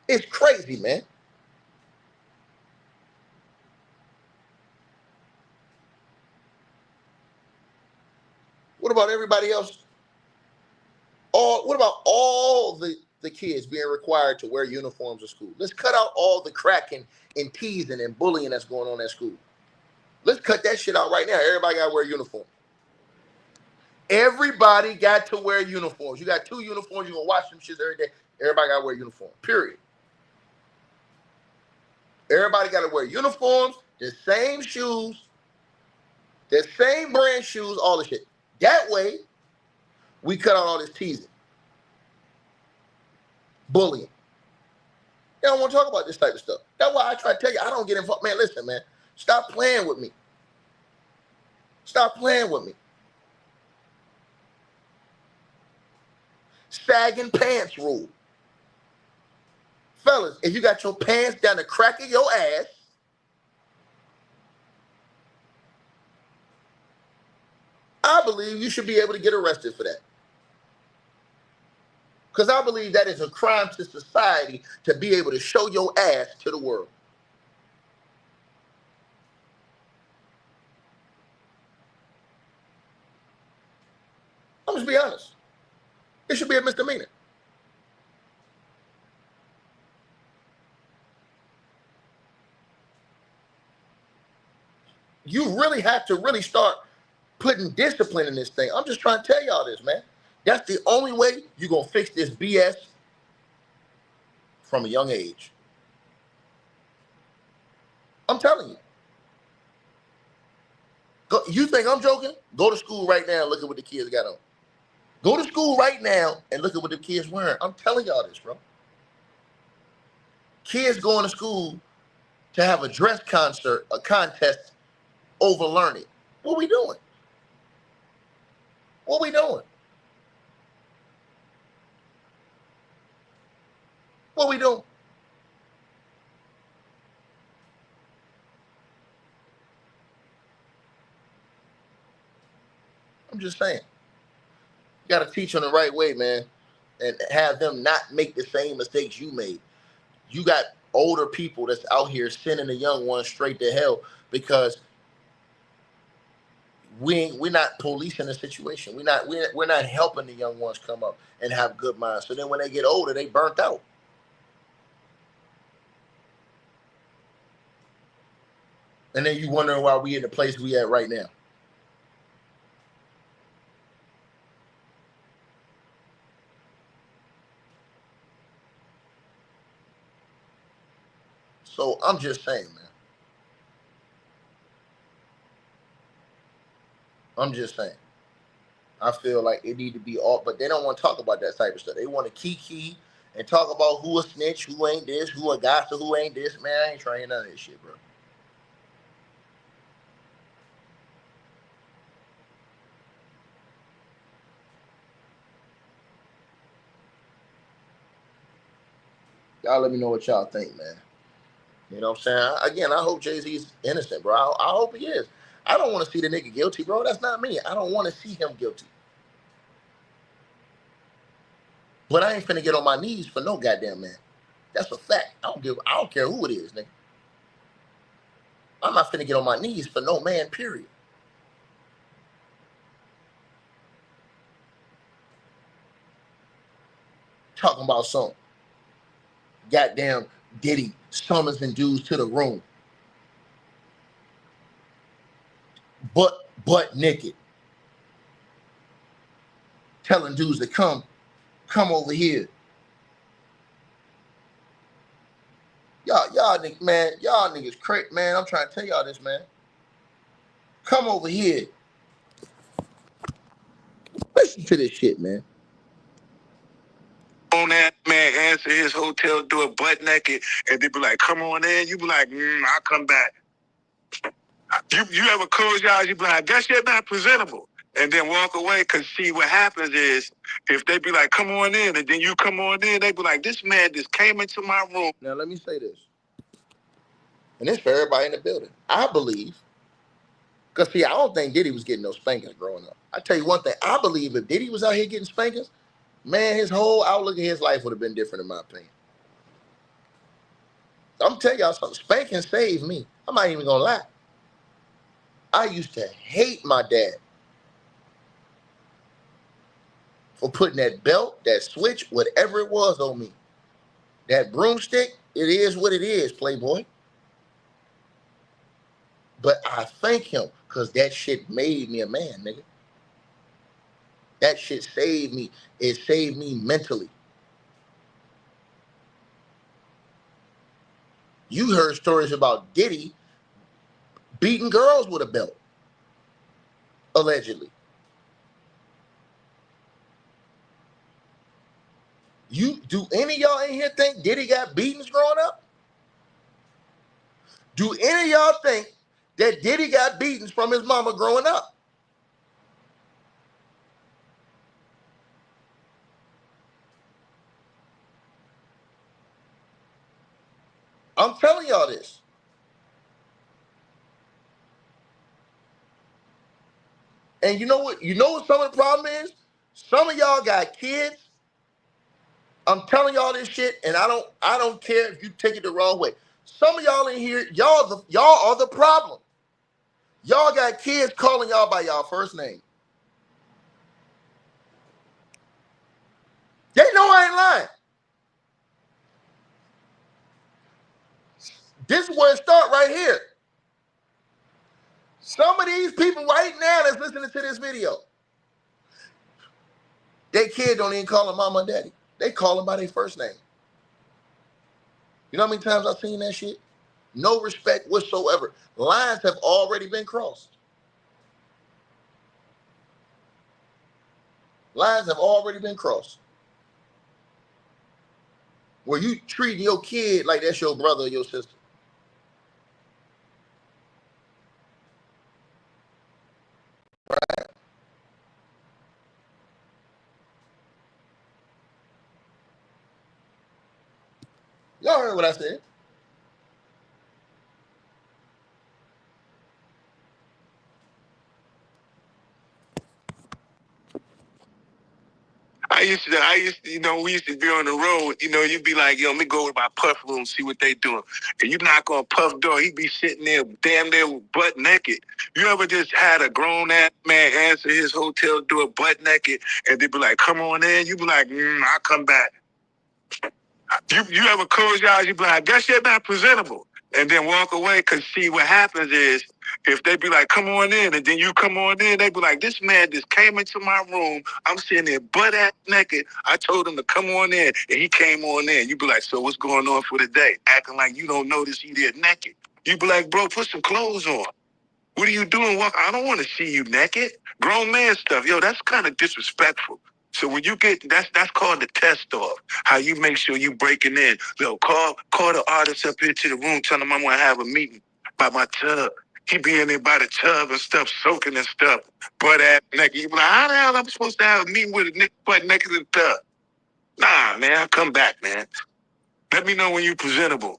It's crazy, man. What about everybody else? What about all the kids being required to wear uniforms at school? Let's cut out all the cracking and teasing and bullying that's going on at school. Let's cut that shit out right now. Everybody got to wear uniforms. Everybody got to wear uniforms. You got 2 uniforms. You're going to wash them shits every day. Everybody got to wear uniforms. Period. Everybody got to wear uniforms, the same shoes, the same brand shoes, all the shit. That way, we cut out all this teasing, bullying. They don't want to talk about this type of stuff. That's why I try to tell you, I don't get involved. Man, listen, man. Stop playing with me. Stop playing with me. Sagging pants rule. Fellas, if you got your pants down the crack of your ass, I believe you should be able to get arrested for that. Because I believe that is a crime to society to be able to show your ass to the world. I'm just be honest. It should be a misdemeanor. You really have to really start putting discipline in this thing. I'm just trying to tell y'all this, man. That's the only way you're going to fix this BS from a young age. I'm telling you. You think I'm joking? Go to school right now and look at what the kids got on. Go to school right now and look at what the kids wearing. I'm telling y'all this, bro. Kids going to school to have a dress contest over learning. What we doing? What we doing? What we doing? I'm just saying. You got to teach them the right way, man, and have them not make the same mistakes you made. You got older people that's out here sending the young ones straight to hell because we're not policing the situation. We're not helping the young ones come up and have good minds. So then when they get older, they burnt out. And then you wondering why we in the place we at right now. So I'm just saying, man. I'm just saying. I feel like it need to be all, but they don't want to talk about that type of stuff. They want to kiki and talk about who a snitch, who ain't this, who a gossip, who ain't this. Man, I ain't trying none of this shit, bro. Y'all let me know what y'all think, man. You know what I'm saying? Again, I hope Jay-Z's innocent, bro. I hope he is. I don't want to see the nigga guilty, bro. That's not me. I don't want to see him guilty. But I ain't finna get on my knees for no goddamn man. That's a fact. I don't care who it is, nigga. I'm not finna get on my knees for no man, period. Talking about some goddamn Diddy summoning dudes to the room. Butt naked. Telling dudes to come over here. Y'all niggas, man, y'all niggas crazy, man. I'm trying to tell y'all this, man. Come over here. Listen to this shit, man. On that man answer his hotel door butt naked, and they be like, "Come on in." You be like, "I'll come back." You ever close your eyes? You be like, "That shit not presentable," and then walk away. Cause see, what happens is if they be like, "Come on in," and then you come on in, they be like, "This man just came into my room." Now let me say this, and it's for everybody in the building. I believe, cause see, I don't think Diddy was getting no spankings growing up. I tell you one thing, I believe if Diddy was out here getting spankings, man, his whole outlook of his life would have been different, in my opinion. I'm telling y'all something. Spanking saved me. I'm not even gonna lie. I used to hate my dad for putting that belt, that switch, whatever it was on me. That broomstick, it is what it is, Playboy. But I thank him because that shit made me a man, nigga. That shit saved me. It saved me mentally. You heard stories about Diddy beating girls with a belt, allegedly. Do any of y'all in here think Diddy got beatings growing up? Do any of y'all think that Diddy got beatings from his mama growing up? I'm telling y'all this. And you know what? You know what some of the problem is? Some of y'all got kids. I'm telling y'all this shit, and I don't care if you take it the wrong way. Some of y'all in here, y'all are the problem. Y'all got kids calling y'all by y'all first name. They know I ain't lying. This is where it starts right here. Some of these people right now that's listening to this video, their kid don't even call them mama and daddy. They call them by their first name. You know how many times I've seen that shit? No respect whatsoever. Lines have already been crossed. Lines have already been crossed. Where you treating your kid like that's your brother or your sister. Right? Y'all heard what I said. I used to, we used to be on the road, you'd be like, yo, let me go with my Puff room, see what they doing. And you knock on Puff door, he'd be sitting there damn near butt naked. You ever just had a grown-ass man answer his hotel door butt naked, and they'd be like, come on in? You be like, I'll come back. You ever close your eyes, you be like, that shit not presentable. and then walk away. Cause see, what happens is if they be like, come on in, and then you come on in, they be like, this man just came into my room. I'm sitting there butt ass naked. I told him to come on in, and he came on in. You be like, so what's going on for the day? Acting like you don't notice he there naked. You be like, bro, put some clothes on. What are you doing? Walk. I don't want to see you naked. Grown man stuff. Yo, that's kind of disrespectful. So when you get that's called the test off. How you make sure you breaking in. Yo, call the artist up here to the room, tell him I'm gonna have a meeting by my tub. He be in there by the tub and stuff, soaking and stuff. Butt ass naked. You be like, how the hell am I supposed to have a meeting with a nigga butt naked in the tub? Nah, man, I'll come back, man. Let me know when you presentable.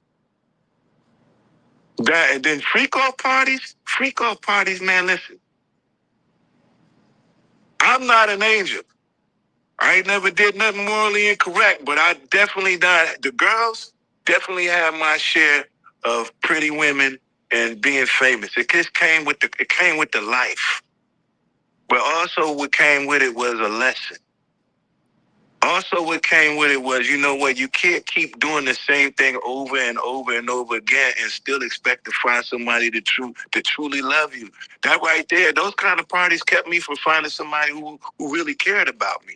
That and then freak off parties, man, listen. I'm not an angel. I ain't never did nothing morally incorrect, but I definitely not. The girls definitely have my share of pretty women and being famous. It just came with the life. But also what came with it was a lesson. Also what came with it was, you know what, you can't keep doing the same thing over and over and over again and still expect to find somebody to truly love you. That right there, those kind of parties kept me from finding somebody who really cared about me.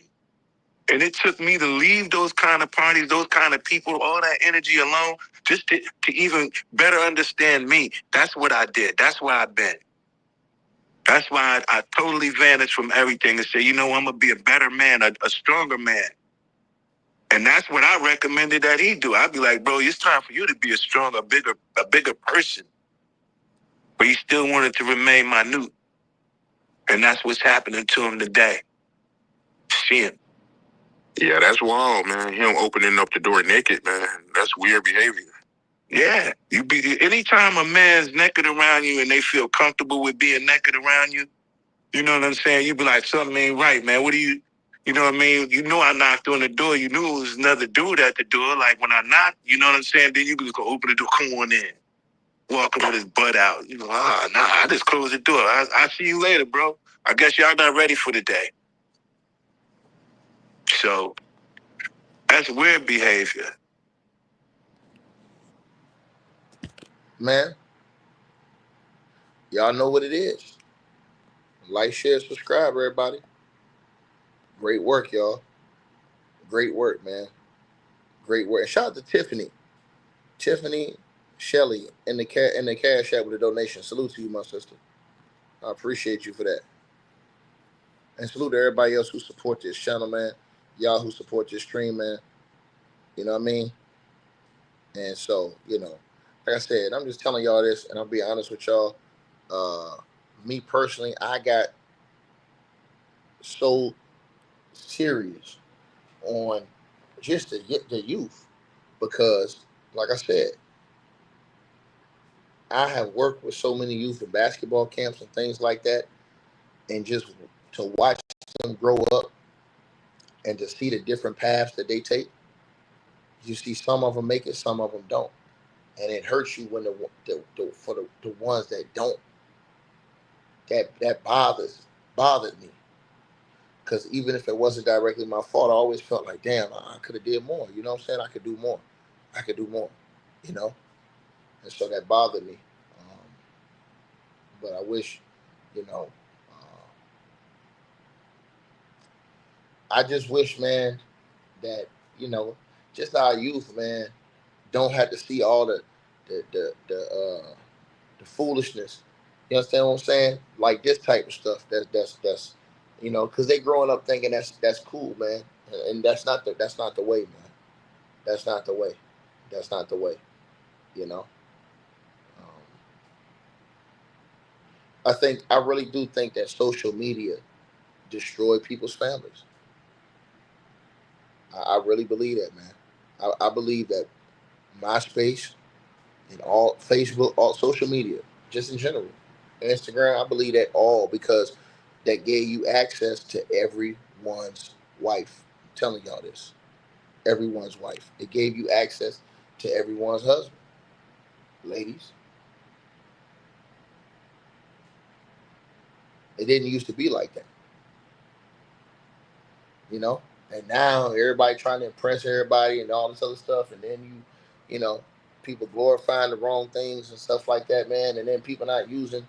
And it took me to leave those kind of parties, those kind of people, all that energy alone, just to even better understand me. That's what I did. That's where I've been. That's why I totally vanished from everything and said, you know, I'm going to be a better man, a stronger man. And that's what I recommended that he do. I'd be like, bro, it's time for you to be a stronger, a bigger person. But he still wanted to remain minute. And that's what's happening to him today. See him. Yeah, that's wild, man. Him opening up the door naked, man. That's weird behavior. Yeah. Anytime a man's naked around you and they feel comfortable with being naked around you, you know what I'm saying? You be like, something ain't right, man. You know what I mean? You know I knocked on the door. You knew it was another dude at the door. Like when I knocked, you know what I'm saying? Then you just go open the door, come on in. Walking with his butt out. You know, nah, I just closed the door. I'll see you later, bro. I guess y'all not ready for the day. So that's weird behavior. Man, y'all know what it is. Like, share, subscribe, everybody. Great work, y'all. Great work, man. Great work. And shout out to Tiffany Shelley in the cash app with a donation. Salute to you, my sister. I appreciate you for that. And salute to everybody else who support this channel, man. Y'all who support this stream, man. You know what I mean? And so, you know, like I said, I'm just telling y'all this, and I'll be honest with y'all. Me personally, I got so serious on just the youth because, like I said, I have worked with so many youth in basketball camps and things like that, and just to watch them grow up and to see the different paths that they take. You see some of them make it, some of them don't, and it hurts you when the ones that don't. That bothered me because even if it wasn't directly my fault, I always felt like, damn, I could have did more. You know what I'm saying? I could do more. You know, and so that bothered me. But I wish, you know, I just wish, man, that, you know, just our youth, man, don't have to see all the foolishness. You understand what I'm saying? Like this type of stuff. That's you know, because they growing up thinking that's cool, man, and that's not the way, man. That's not the way. That's not the way. You know. I really do think that social media destroyed people's families. I really believe that, man. I believe that MySpace and all Facebook, all social media, just in general, Instagram, I believe that all because that gave you access to everyone's wife. I'm telling y'all this. Everyone's wife. It gave you access to everyone's husband. Ladies. It didn't used to be like that. You know? And now everybody trying to impress everybody and all this other stuff, and then you know, people glorifying the wrong things and stuff like that, man, and then people not using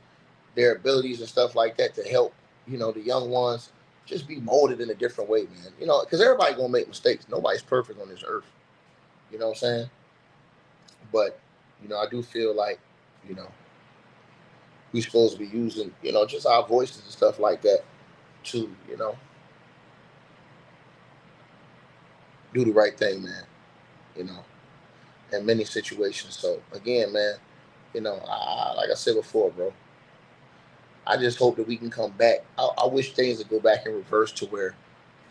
their abilities and stuff like that to help, the young ones just be molded in a different way, man. Because everybody gonna make mistakes. Nobody's perfect on this earth. You know what I'm saying? But, I do feel like, you know, we supposed to be using, just our voices and stuff like that to, do the right thing, man. You know, in many situations. So again, man, like I said before, bro, I just hope that we can come back. I wish things would go back in reverse to where,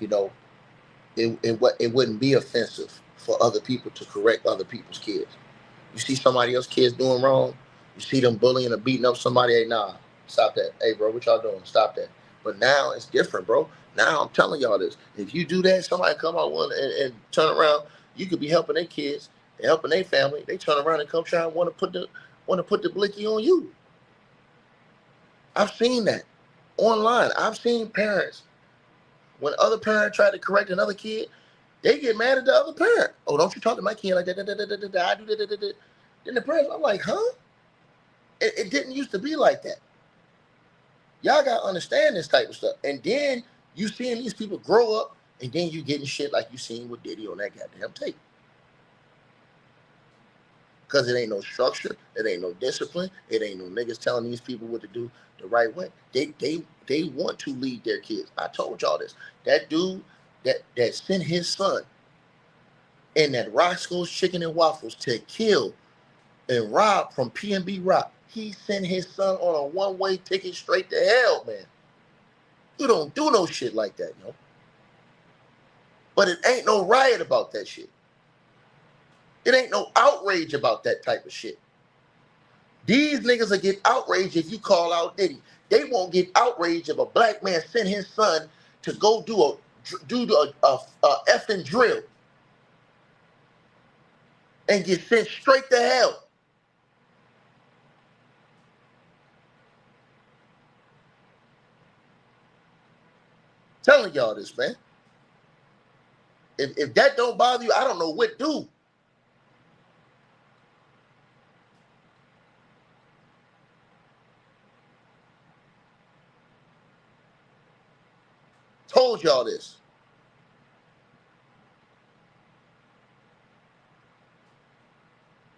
you know, it wouldn't be offensive for other people to correct other people's kids. You see somebody else kids doing wrong, you see them bullying or beating up somebody, hey, nah, stop that. Hey, bro, what y'all doing? Stop that. But now it's different, bro. Now I'm telling y'all this. If you do that, somebody come out and turn around, you could be helping their kids, helping their family. They turn around and come try and want to put the blicky on you. I've seen that online. I've seen parents, when other parent tried to correct another kid, they get mad at the other parent. Oh, don't you talk to my kid like that. I do that. Then the parents, I'm like, huh? It didn't used to be like that. Y'all got to understand this type of stuff. And then you seeing these people grow up, and then you getting shit like you seen with Diddy on that goddamn tape. Because it ain't no structure, it ain't no discipline, it ain't no niggas telling these people what to do the right way. They want to lead their kids. I told y'all this. That dude that sent his son in that Roscoe's Chicken and Waffles to kill and rob from P&B Rock, he sent his son on a one-way ticket straight to hell, man. You don't do no shit like that, yo. But it ain't no riot about that shit. It ain't no outrage about that type of shit. These niggas will get outraged if you call out Diddy. They won't get outraged if a black man sent his son to go do a effing drill and get sent straight to hell. Telling y'all this, man. If that don't bother you, I don't know what do. Told y'all this.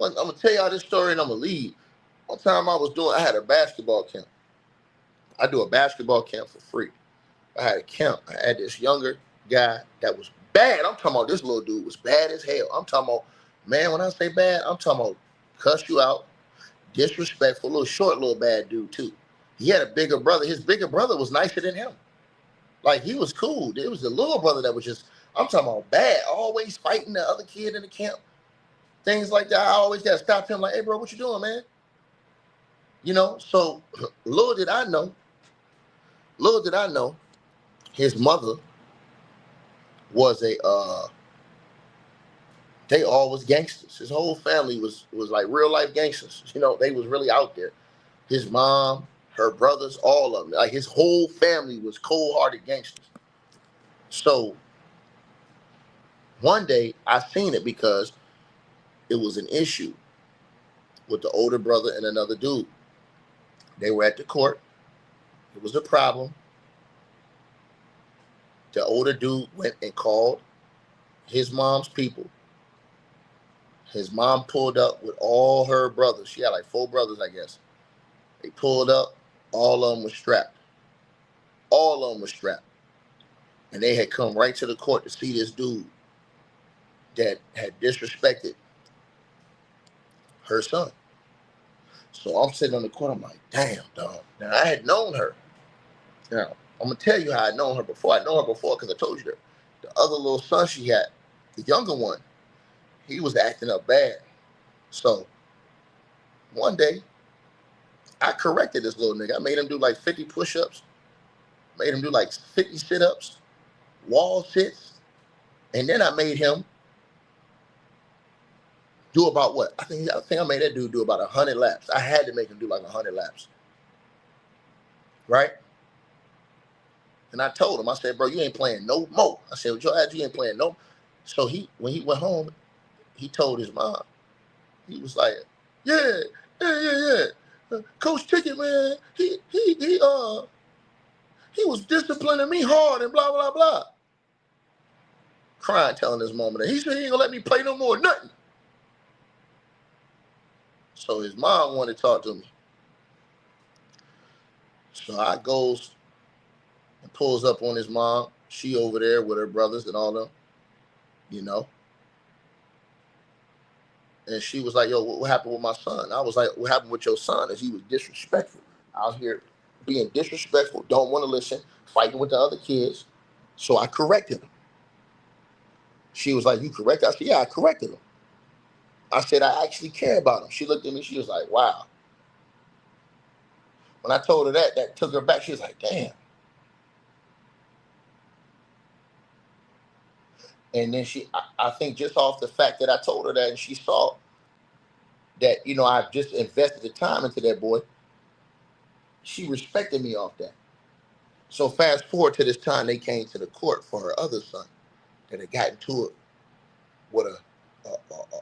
I'm gonna tell y'all this story and I'm gonna leave. One time I had a basketball camp. I do a basketball camp for free. I had a camp. I had this younger guy that was bad. I'm talking about this little dude was bad as hell. I'm talking about, man, when I say bad, I'm talking about cuss you out, disrespectful, little bad dude too. He had a bigger brother. His bigger brother was nicer than him. Like, he was cool. It was the little brother that was just, I'm talking about bad, always fighting the other kid in the camp. Things like that. I always got to stop him like, hey, bro, what you doing, man? So little did I know, his mother was they all was gangsters. His whole family was like real life gangsters. They was really out there. His mom, her brothers, all of them. Like, his whole family was cold-hearted gangsters. So one day I seen it because it was an issue with the older brother and another dude. They were at the court. It was a problem. The older dude went and called his mom's people. His mom pulled up with all her brothers. She had like 4 brothers, I guess. They pulled up. All of them were strapped. All of them were strapped. And they had come right to the court to see this dude that had disrespected her son. So I'm sitting on the court. I'm like, damn, dog. Now, I had known her. Now, I'm going to tell you how I known her before. I know her before because I told you that. The other little son she had, the younger one, he was acting up bad. So one day, I corrected this little nigga. I made him do like 50 push-ups. Made him do like 50 sit-ups, wall sits. And then I made him do about what? I think I made that dude do about 100 laps. I had to make him do like 100 laps. Right? And I told him, I said, bro, you ain't playing no more. I said, with your ass, you ain't playing no. So when he went home, he told his mom. He was like, yeah. Coach Ticket, man, he was disciplining me hard and blah, blah, blah. Crying, telling his mama that. He said he ain't gonna let me play no more, nothing. So his mom wanted to talk to me. So I goes and pulls up on his mom. She over there with her brothers and all them, you know. And she was like, yo, what happened with my son? I was like, what happened with your son? Is he was disrespectful. Out here being disrespectful, don't want to listen, fighting with the other kids. So I corrected him. She was like, you corrected? I said, yeah, I corrected him. I said, I actually care about him. She looked at me, she was like, wow. When I told her that took her back. She was like, damn. And then I think just off the fact that I told her that and she saw that, you know, I just invested the time into that boy, she respected me off that. So fast forward to this time they came to the court for her other son that had gotten to it with a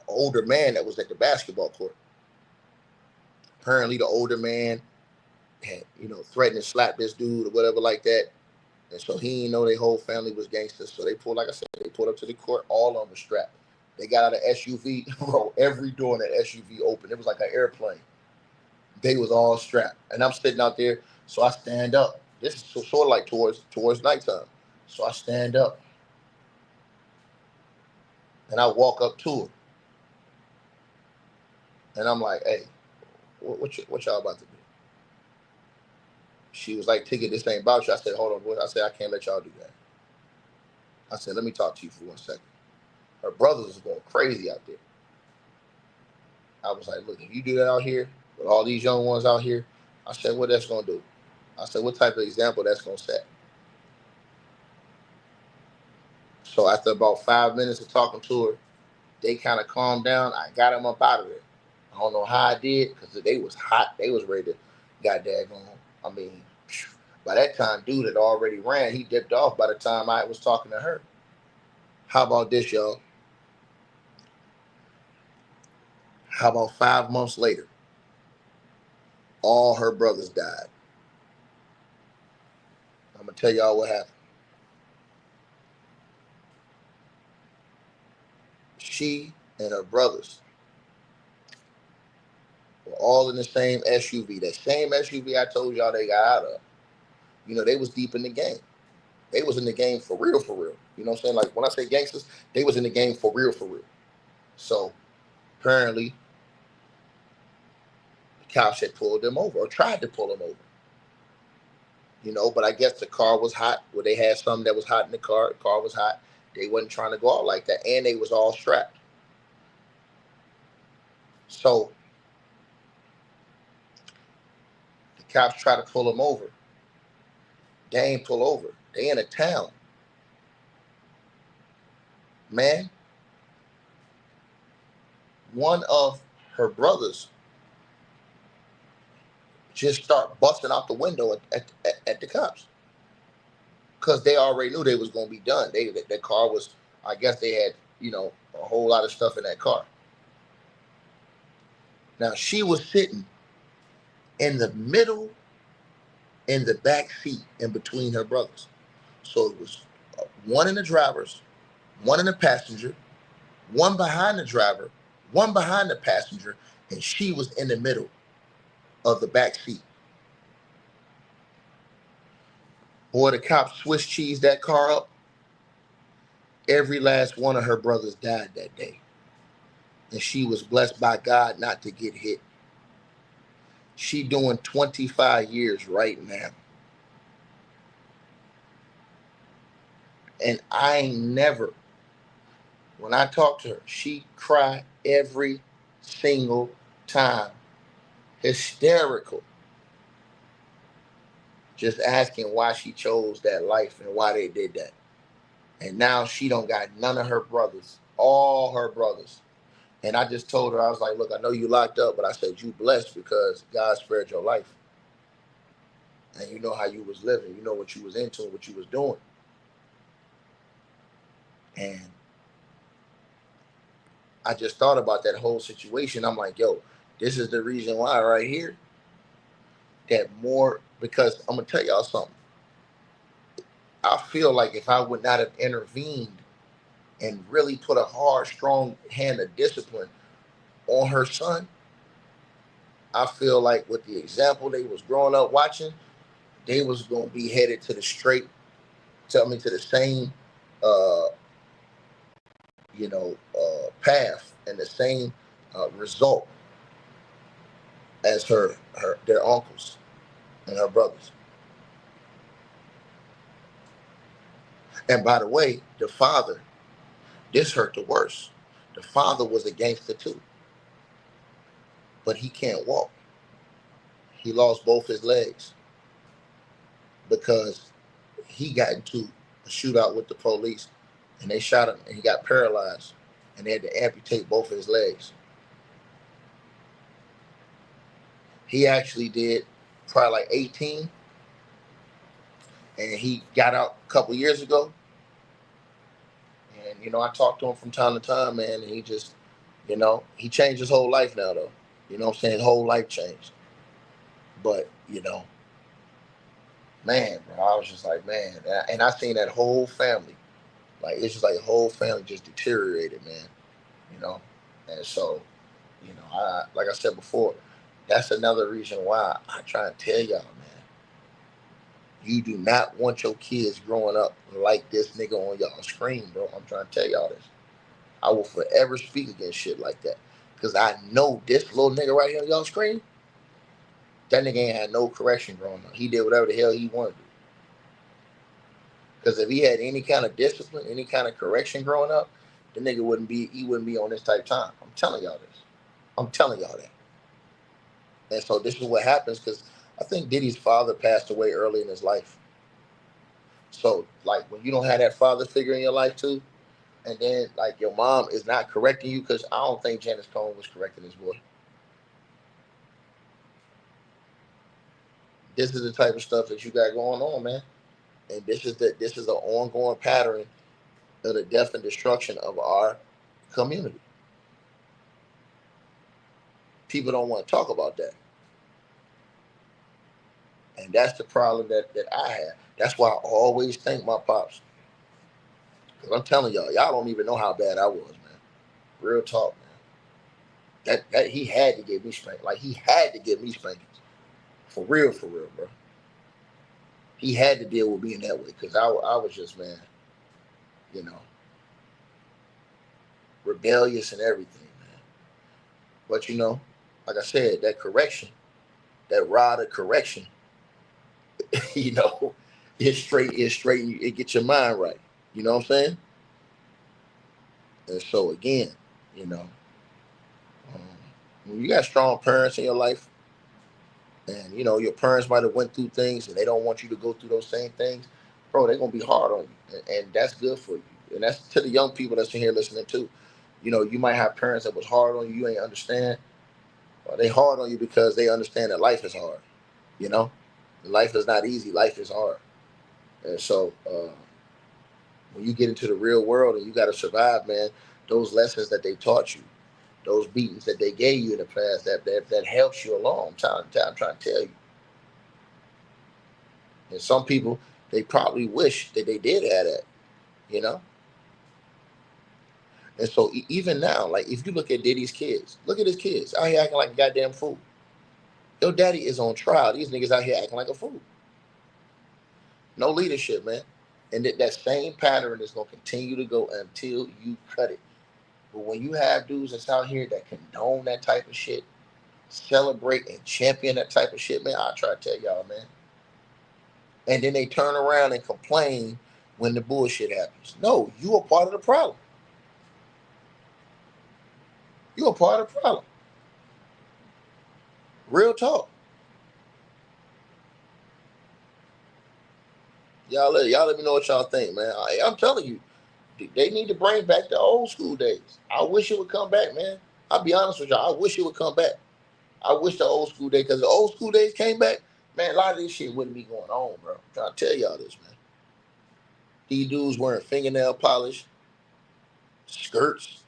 older man that was at the basketball court. Apparently the older man had, you know, threatened to slap this dude or whatever like that. And so he didn't know their whole family was gangsters. So they pulled, like I said, they pulled up to the court, all of them were strapped. They got out of SUV, bro, every door in that SUV open. It was like an airplane. They was all strapped. And I'm sitting out there, so I stand up. This is sort of like towards nighttime. So I stand up and I walk up to her. And I'm like, hey, what y'all about to do? She was like, Ticket, this ain't about you. I said, hold on, boy. I said, I can't let y'all do that. I said, let me talk to you for 1 second. Her brothers was going crazy out there. I was like, look, if you do that out here with all these young ones out here, I said, what that's going to do? I said, what type of example that's going to set? So after about 5 minutes of talking to her, they kind of calmed down. I got them up out of there. I don't know how I did because they was hot. They was ready to goddamn on. I mean, by that time, dude had already ran. He dipped off by the time I was talking to her. How about this, y'all? How about 5 months later, all her brothers died. I'm going to tell y'all what happened. She and her brothers were all in the same SUV. That same SUV I told y'all they got out of. You know, they was deep in the game. They was in the game for real, for real. You know what I'm saying? Like, when I say gangsters, they was in the game for real, for real. So, apparently, the cops had pulled them over or tried to pull them over. You know, but I guess the car was hot. Well, they had something that was hot in the car. The car was hot. They wasn't trying to go out like that. And they was all strapped. So, the cops tried to pull them over. They ain't pull over. They in a town. Man, one of her brothers just start busting out the window at the cops. Because they already knew they was going to be done. That car was, I guess they had, you know, a whole lot of stuff in that car. Now, she was sitting in the middle, in the back seat, in between her brothers. So it was one in the driver's, one in the passenger, one behind the driver, one behind the passenger, and she was in the middle of the back seat. Boy, the cops Swiss cheese that car up. Every last one of her brothers died that day. And she was blessed by God not to get hit. She doing 25 years right now. And I ain't never, when I talk to her, she cried every single time. Hysterical. Just asking why she chose that life and why they did that. And now she don't got none of her brothers. All her brothers. And I just told her, I was like, look, I know you locked up, but I said you blessed because God spared your life. And you know how you was living. You know what you was into and what you was doing. And I just thought about that whole situation. I'm like, yo, this is the reason why right here. That more, because I'm gonna tell y'all something. I feel like if I would not have intervened and really put a hard, strong hand of discipline on her son, I feel like with the example they was growing up watching, they was gonna be headed to the straight, to the same, uh, path and the same result as their uncles and her brothers. And by the way, the father, this hurt the worst. The father was a gangster too, but he can't walk. He lost both his legs because he got into a shootout with the police and they shot him and he got paralyzed and they had to amputate both of his legs. He actually did probably like 18 and he got out a couple years ago. And, I talk to him from time to time, man, and he just, he changed his whole life now, though. You know what I'm saying? His whole life changed. But, man, bro, I was just like, man. And I seen that whole family. Like, it's just like the whole family just deteriorated, man. You know? And so, like I said before, that's another reason why I try and tell y'all, man, you do not want your kids growing up like this nigga on y'all screen, bro. I'm trying to tell y'all this. I will forever speak against shit like that. Because I know this little nigga right here on y'all screen, that nigga ain't had no correction growing up. He did whatever the hell he wanted to do. Because if he had any kind of discipline, any kind of correction growing up, the nigga wouldn't be on this type of time. I'm telling y'all this. I'm telling y'all that. And so this is what happens because I think Diddy's father passed away early in his life. So, like, when you don't have that father figure in your life, too, and then, like, your mom is not correcting you, because I don't think Janice Cohen was correcting this boy. This is the type of stuff that you got going on, man. And this is an ongoing pattern of the death and destruction of our community. People don't want to talk about that. And that's the problem that I have. That's why I always thank my pops. Because I'm telling y'all don't even know how bad I was, man. Real talk, man. That he had to give me spankings. Like, he had to give me spankings. For real, bro. He had to deal with me in that way. Because I was just, man, rebellious and everything, man. But, like I said, that correction, that rod of correction, it's straight, it gets your mind right. You know what I'm saying? And so again, when you got strong parents in your life, and your parents might have went through things and they don't want you to go through those same things, bro, they're gonna be hard on you, and that's good for you. And that's to the young people that's in here listening too. You might have parents that was hard on you, you ain't understand. Well, they hard on you because they understand that life is hard. Life is not easy, life is hard. And so when you get into the real world and you got to survive, man, those lessons that they taught you, those beatings that they gave you in the past, that helps you along. I'm trying to tell you. And some people, they probably wish that they did have that, you know? And so even now, like, if you look at Diddy's kids, look at his kids out here acting like a goddamn fool. Your daddy is on trial. These niggas out here acting like a fool. No leadership, man. And that same pattern is going to continue to go until you cut it. But when you have dudes that's out here that condone that type of shit, celebrate and champion that type of shit, man, I try to tell y'all, man. And then they turn around and complain when the bullshit happens. No, you are part of the problem. You are part of the problem. Real talk. Y'all let me know what y'all think, man. I'm telling you, they need to bring back the old school days. I wish it would come back, man. I'll be honest with y'all. I wish it would come back. I wish the old school days, because the old school days came back, man, a lot of this shit wouldn't be going on, bro. I'm trying to tell y'all this, man. These dudes wearing fingernail polish, skirts,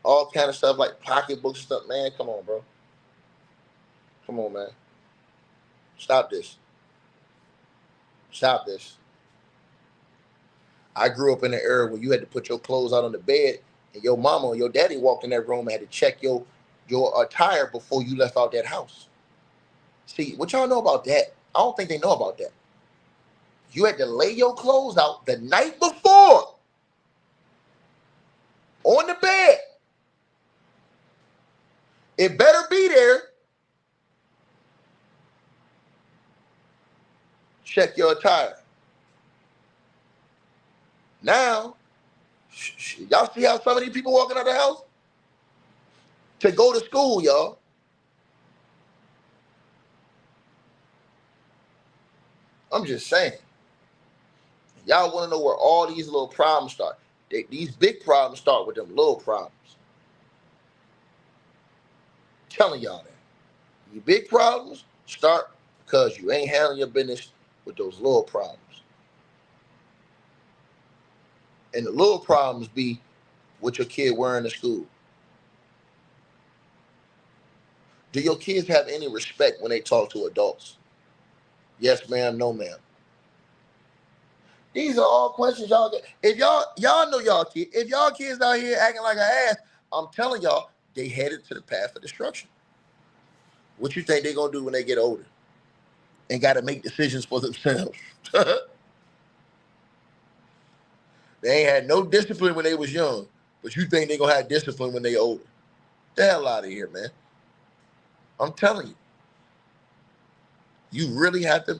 all kind of stuff like pocketbooks and stuff. Man, come on, bro. Come on, man. Stop this. Stop this. I grew up in an era where you had to put your clothes out on the bed, and your mama or your daddy walked in that room and had to check your attire before you left out that house. See, what y'all know about that? I don't think they know about that. You had to lay your clothes out the night before on the bed. It better be there. Check your attire. Now, y'all see how some of these people walking out the house to go to school, y'all. I'm just saying. Y'all want to know where all these little problems start. These big problems start with them little problems. Telling y'all that. Your big problems start because you ain't handling your business with those little problems. And the little problems be what your kid wearing to school. Do your kids have any respect when they talk to adults? Yes, ma'am, no, ma'am. These are all questions y'all get. If y'all know y'all kids, if y'all kids out here acting like an ass, I'm telling y'all, they headed to the path of destruction. What you think they're gonna do when they get older and gotta make decisions for themselves? They ain't had no discipline when they was young, but you think they're gonna have discipline when they older. The hell out of here, man. I'm telling you. You really have to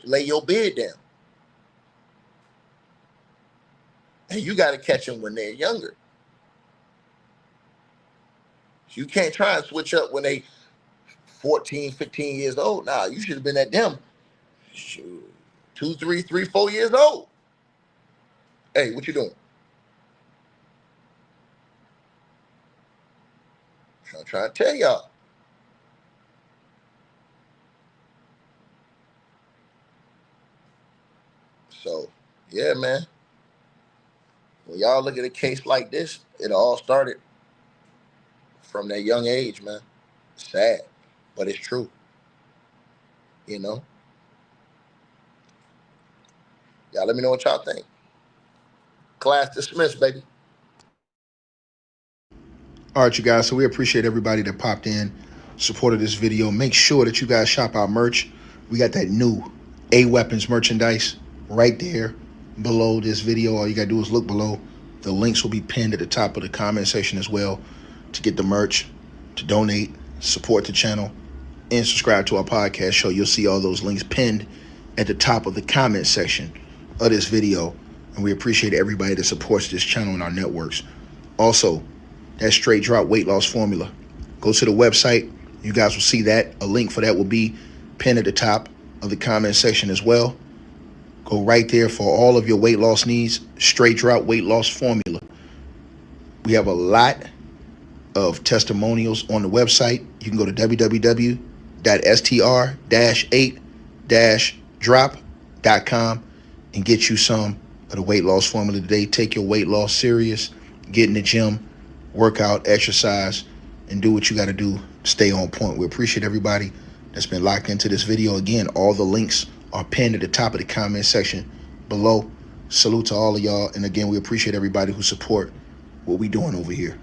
lay your bed down. And you got to catch them when they're younger. You can't try and switch up when they 14, 15 years old. Nah, you should have been at them 2, 3, 4 years old. Hey, what you doing? I'm trying to tell y'all. So, yeah, man. When y'all look at a case like this, it all started from that young age, man. Sad, but it's true. You know? Y'all let me know what y'all think. Class dismissed, baby. All right, you guys. So we appreciate everybody that popped in, supported this video. Make sure that you guys shop our merch. We got that new A Weapons merchandise right there below this video. All you got to do is look below. The links will be pinned at the top of the comment section as well to get the merch, to donate, support the channel, and subscribe to our podcast show. You'll see all those links pinned at the top of the comment section of this video. And we appreciate everybody that supports this channel and our networks. Also, that straight drop weight loss formula. Go to the website. You guys will see that. A link for that will be pinned at the top of the comment section as well. Go right there for all of your weight loss needs. Straight drop weight loss formula. We have a lot of testimonials on the website. You can go to www.str-8-drop.com and get you some of the weight loss formula today. Take your weight loss serious. Get in the gym, work out, exercise, and do what you got to do. Stay on point. We appreciate everybody that's been locked into this video. Again, all the links are pinned at the top of the comment section below. Salute to all of y'all. And again, we appreciate everybody who support what we doing over here.